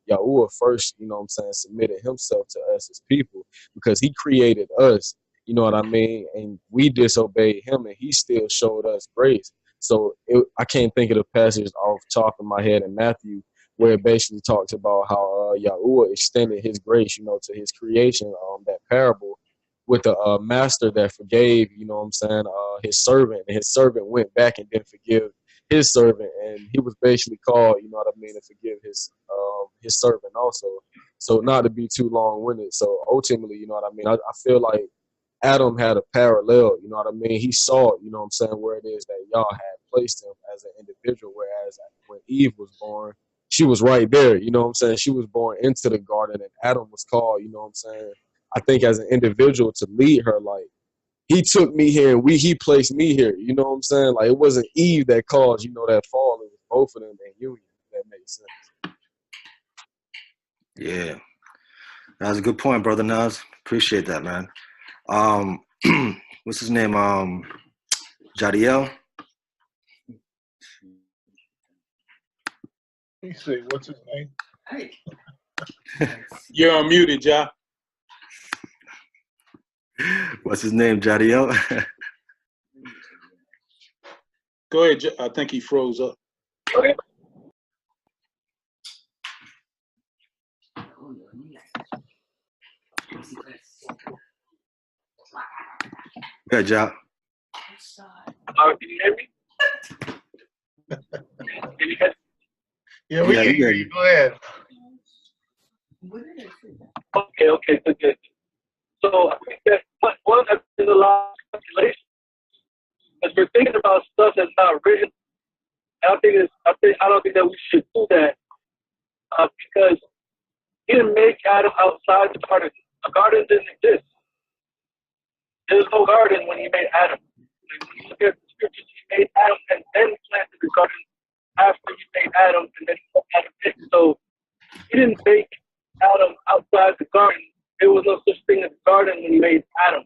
Yahuah first, you know what I'm saying, submitted himself to us as people, because he created us, you know what I mean, and we disobeyed him and he still showed us grace. So I can't think of the passage off the top of my head in Matthew where it basically talks about how Yahuah extended his grace, you know, to his creation, that parable with the master that forgave, you know what I'm saying, his servant, and his servant went back and didn't forgive his servant, and he was basically called, you know what I mean, to forgive his servant also. So not to be too long-winded. So ultimately, you know what I mean, I feel like Adam had a parallel, you know what I mean? He saw, you know what I'm saying, where it is that y'all had placed him as an individual, whereas when Eve was born, she was right there, you know what I'm saying? She was born into the garden, and Adam was called, you know what I'm saying, I think as an individual to lead her. Like, he took me here and he placed me here, you know what I'm saying? Like, it wasn't Eve that caused, you know, that fall. It was both of them in union, if that makes sense. Yeah. That's a good point, Brother Nas. Appreciate that, man. What's his name? Jadiel? He said, what's his name? You're unmuted, Ja. What's his name? Jadiel? Go ahead. I think he froze up. Good job. Can you hear me? Can you hear? Yeah, we can hear you. Go ahead. Okay, good. So I think that one of the law of speculation, as we're thinking about stuff that's not written, I don't think that we should do that because he didn't make Adam outside the garden. A garden didn't exist. There was no garden when he made Adam. Like, when you look at the scriptures, he made Adam and then planted the garden after he made Adam, and then he put Adam in. So he didn't make Adam outside the garden. There was no such thing as a garden when he made Adam.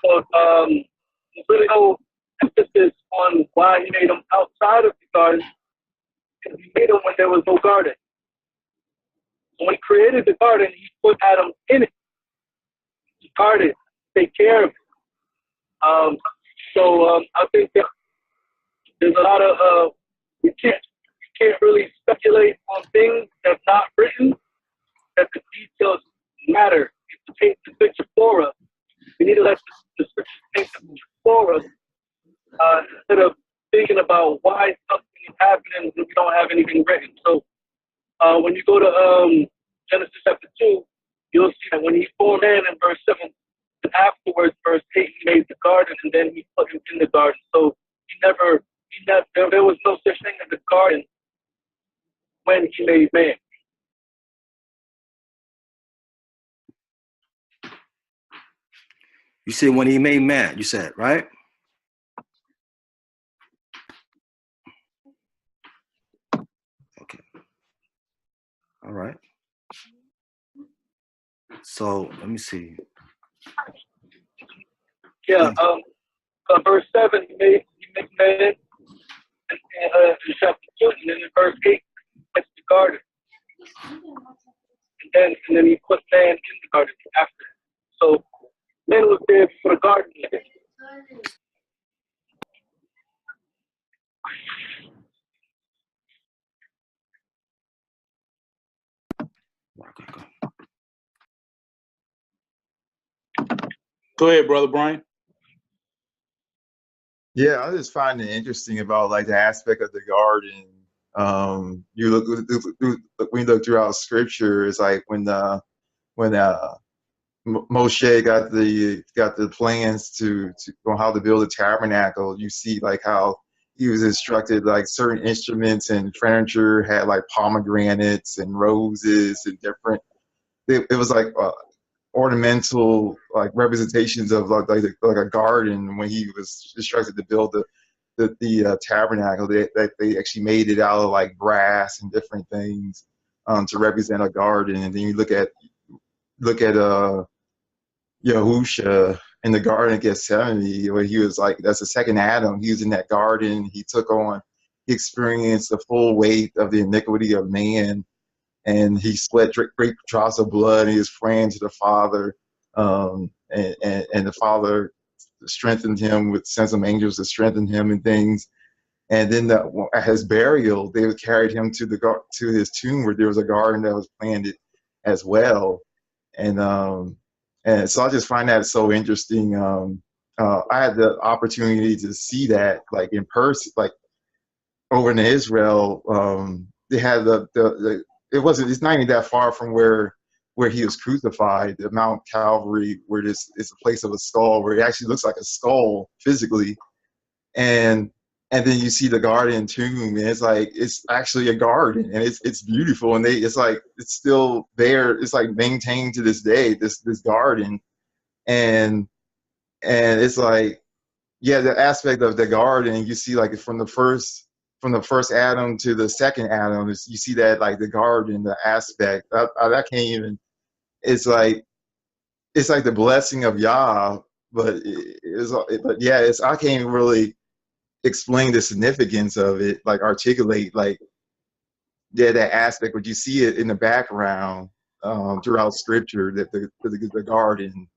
So there's really no emphasis on why he made him outside of the garden, because he made him when there was no garden. So when he created the garden, he put Adam in it. He guarded, take care of it. I think that there's a lot of we can't really speculate on things that's not written, that the details matter. It paints the picture for us. We need to let the scriptures paint the picture for us instead of thinking about why something is happening when we don't have anything written. So when you go to Genesis chapter 2, you'll see that when he formed man in verse 7, and afterwards, verse 8, he made the garden, and then he put him in the garden. So there was no such thing as a garden when he made man. You said when he made man, you said, right? Okay. All right. So let me see. Yeah, verse 7, he made man in chapter 2, and then in verse 8, it's the garden. And then he put man in the garden after. So man was there for the garden. Go ahead, Brother Brian. Yeah, I just find it interesting about like the aspect of the garden. You look when you look throughout Scripture, it's like when Moshe got the plans to on how to build a tabernacle. You see like how he was instructed like certain instruments and furniture had like pomegranates and roses and different. It was like ornamental like representations of like a garden when he was instructed to build the tabernacle. They actually made it out of like brass and different things to represent a garden. And then you look at Yahusha in the Garden of Gethsemane, where he was like, that's the second Adam. He was in that garden. He experienced the full weight of the iniquity of man, and he sweat great drops of blood, and he was praying to the Father, and the Father strengthened him with sent some angels to strengthen him and things. And then at his burial, they carried him to his tomb, where there was a garden that was planted as well. And so I just find that so interesting. I had the opportunity to see that like in person, like over in Israel. They had it's not even that far from where he was crucified, the Mount Calvary, where it's a place of a skull, where it actually looks like a skull physically. And then you see the garden tomb, and it's actually a garden, and it's beautiful, and it's still there. It's like maintained to this day, this garden, and it's like, yeah, the aspect of the garden, you see like from the first Adam to the second Adam, you see that like the garden, the aspect I can't even. It's like the blessing of Yah, but I can't really explain the significance of it, like articulate, like, yeah, that aspect, but you see it in the background throughout scripture, that the garden.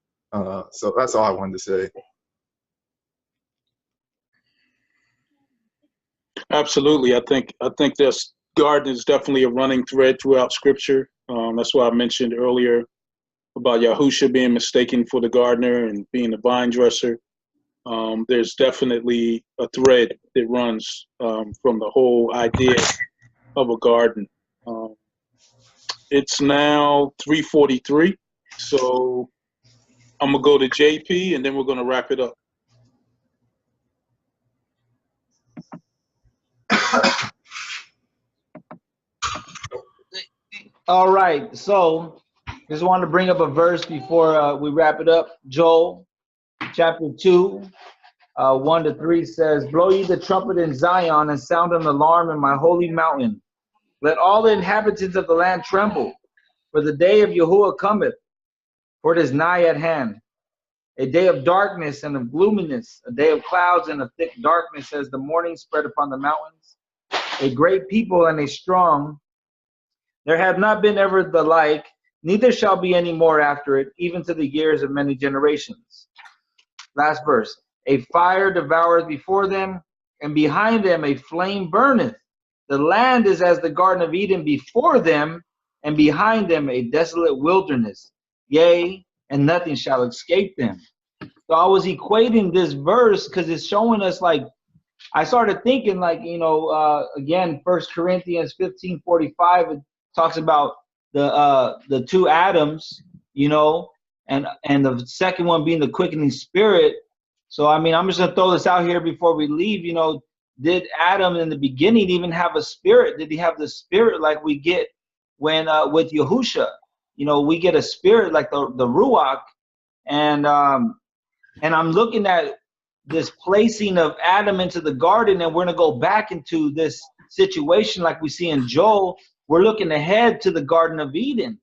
So that's all I wanted to say. Absolutely. I think this garden is definitely a running thread throughout scripture. That's why I mentioned earlier about Yahusha being mistaken for the gardener and being the vine dresser. There's definitely a thread that runs from the whole idea of a garden. It's now 3:43, so I'm gonna go to JP, and then we're gonna wrap it up. All right, so just wanted to bring up a verse before we wrap it up. Joel chapter 2, 1-3 says, "Blow ye the trumpet in Zion, and sound an alarm in my holy mountain. Let all the inhabitants of the land tremble, for the day of Yahuah cometh, for it is nigh at hand. A day of darkness and of gloominess, a day of clouds and of thick darkness, as the morning spread upon the mountains. A great people and a strong, there have not been ever the like, neither shall be any more after it, even to the years of many generations." Last verse. "A fire devoureth before them, and behind them a flame burneth. The land is as the Garden of Eden before them, and behind them a desolate wilderness. Yea, and nothing shall escape them." So I was equating this verse because it's showing us, like, I started thinking, like, again, 1 Corinthians 15:45, it talks about the two Adams, and the second one being the quickening spirit. So, I mean, I'm just going to throw this out here before we leave. Did Adam in the beginning even have a spirit? Did he have the spirit like we get when with Yahusha? We get a spirit like the Ruach. And I'm looking at this placing of Adam into the garden, and we're going to go back into this situation like we see in Joel. We're looking ahead to the Garden of Eden.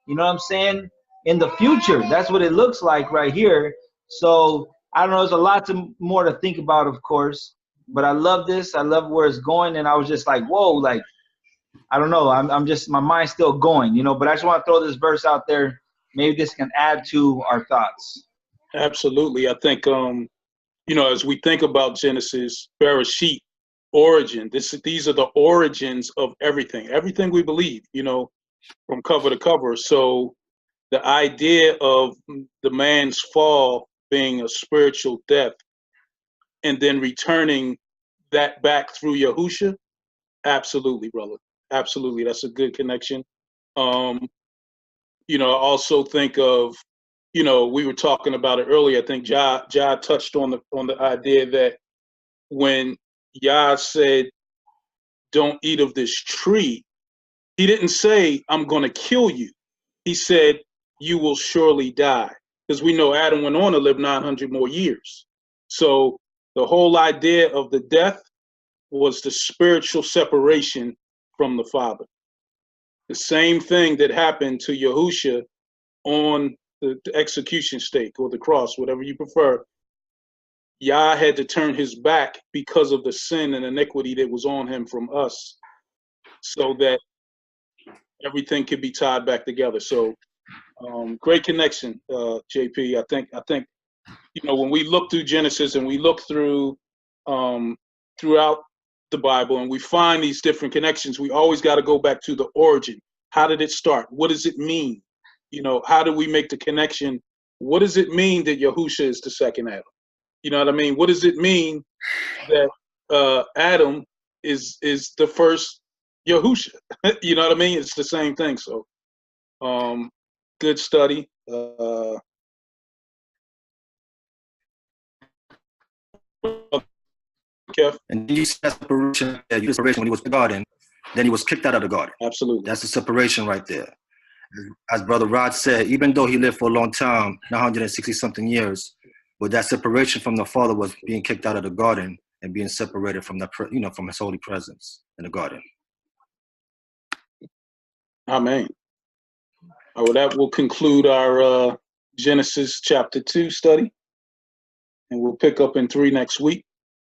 You know what I'm saying? In the future, that's what it looks like right here. So I don't know. There's a lot more to think about, of course, but I love this. I love where it's going, and I was just like, whoa, like, I don't know. I'm just, my mind's still going, But I just want to throw this verse out there. Maybe this can add to our thoughts. Absolutely. I think as we think about Genesis, Bereshit, origin, these are the origins of everything we believe, from cover to cover. So the idea of the man's fall being a spiritual death and then returning that back through Yahusha, absolutely, brother. Absolutely. That's a good connection. I also think of, we were talking about it earlier. I think Jah touched on the idea that when Yah said, "Don't eat of this tree," he didn't say, "I'm going to kill you." He said, you will surely die. Because we know Adam went on to live 900 more years. So the whole idea of the death was the spiritual separation from the Father. The same thing that happened to Yahusha on the execution stake or the cross, whatever you prefer. Yah had to turn his back because of the sin and iniquity that was on him from us, so that everything could be tied back together. So great connection, JP. I think when we look through Genesis and we look through throughout the Bible and we find these different connections, we always got to go back to the origin. How did it start? What does it mean? How do we make the connection? What does it mean that Yahusha is the second Adam? You know what I mean? What does it mean that Adam is the first Yahusha? You know what I mean? It's the same thing. So good study. And you see that separation, when he was in the garden, then he was kicked out of the garden. Absolutely. That's the separation right there. As Brother Rod said, even though he lived for a long time, 160-something years, but that separation from the Father was being kicked out of the garden and being separated from from his holy presence in the garden. Amen. Well, that will conclude our Genesis chapter 2 study. And we'll pick up in 3 next week.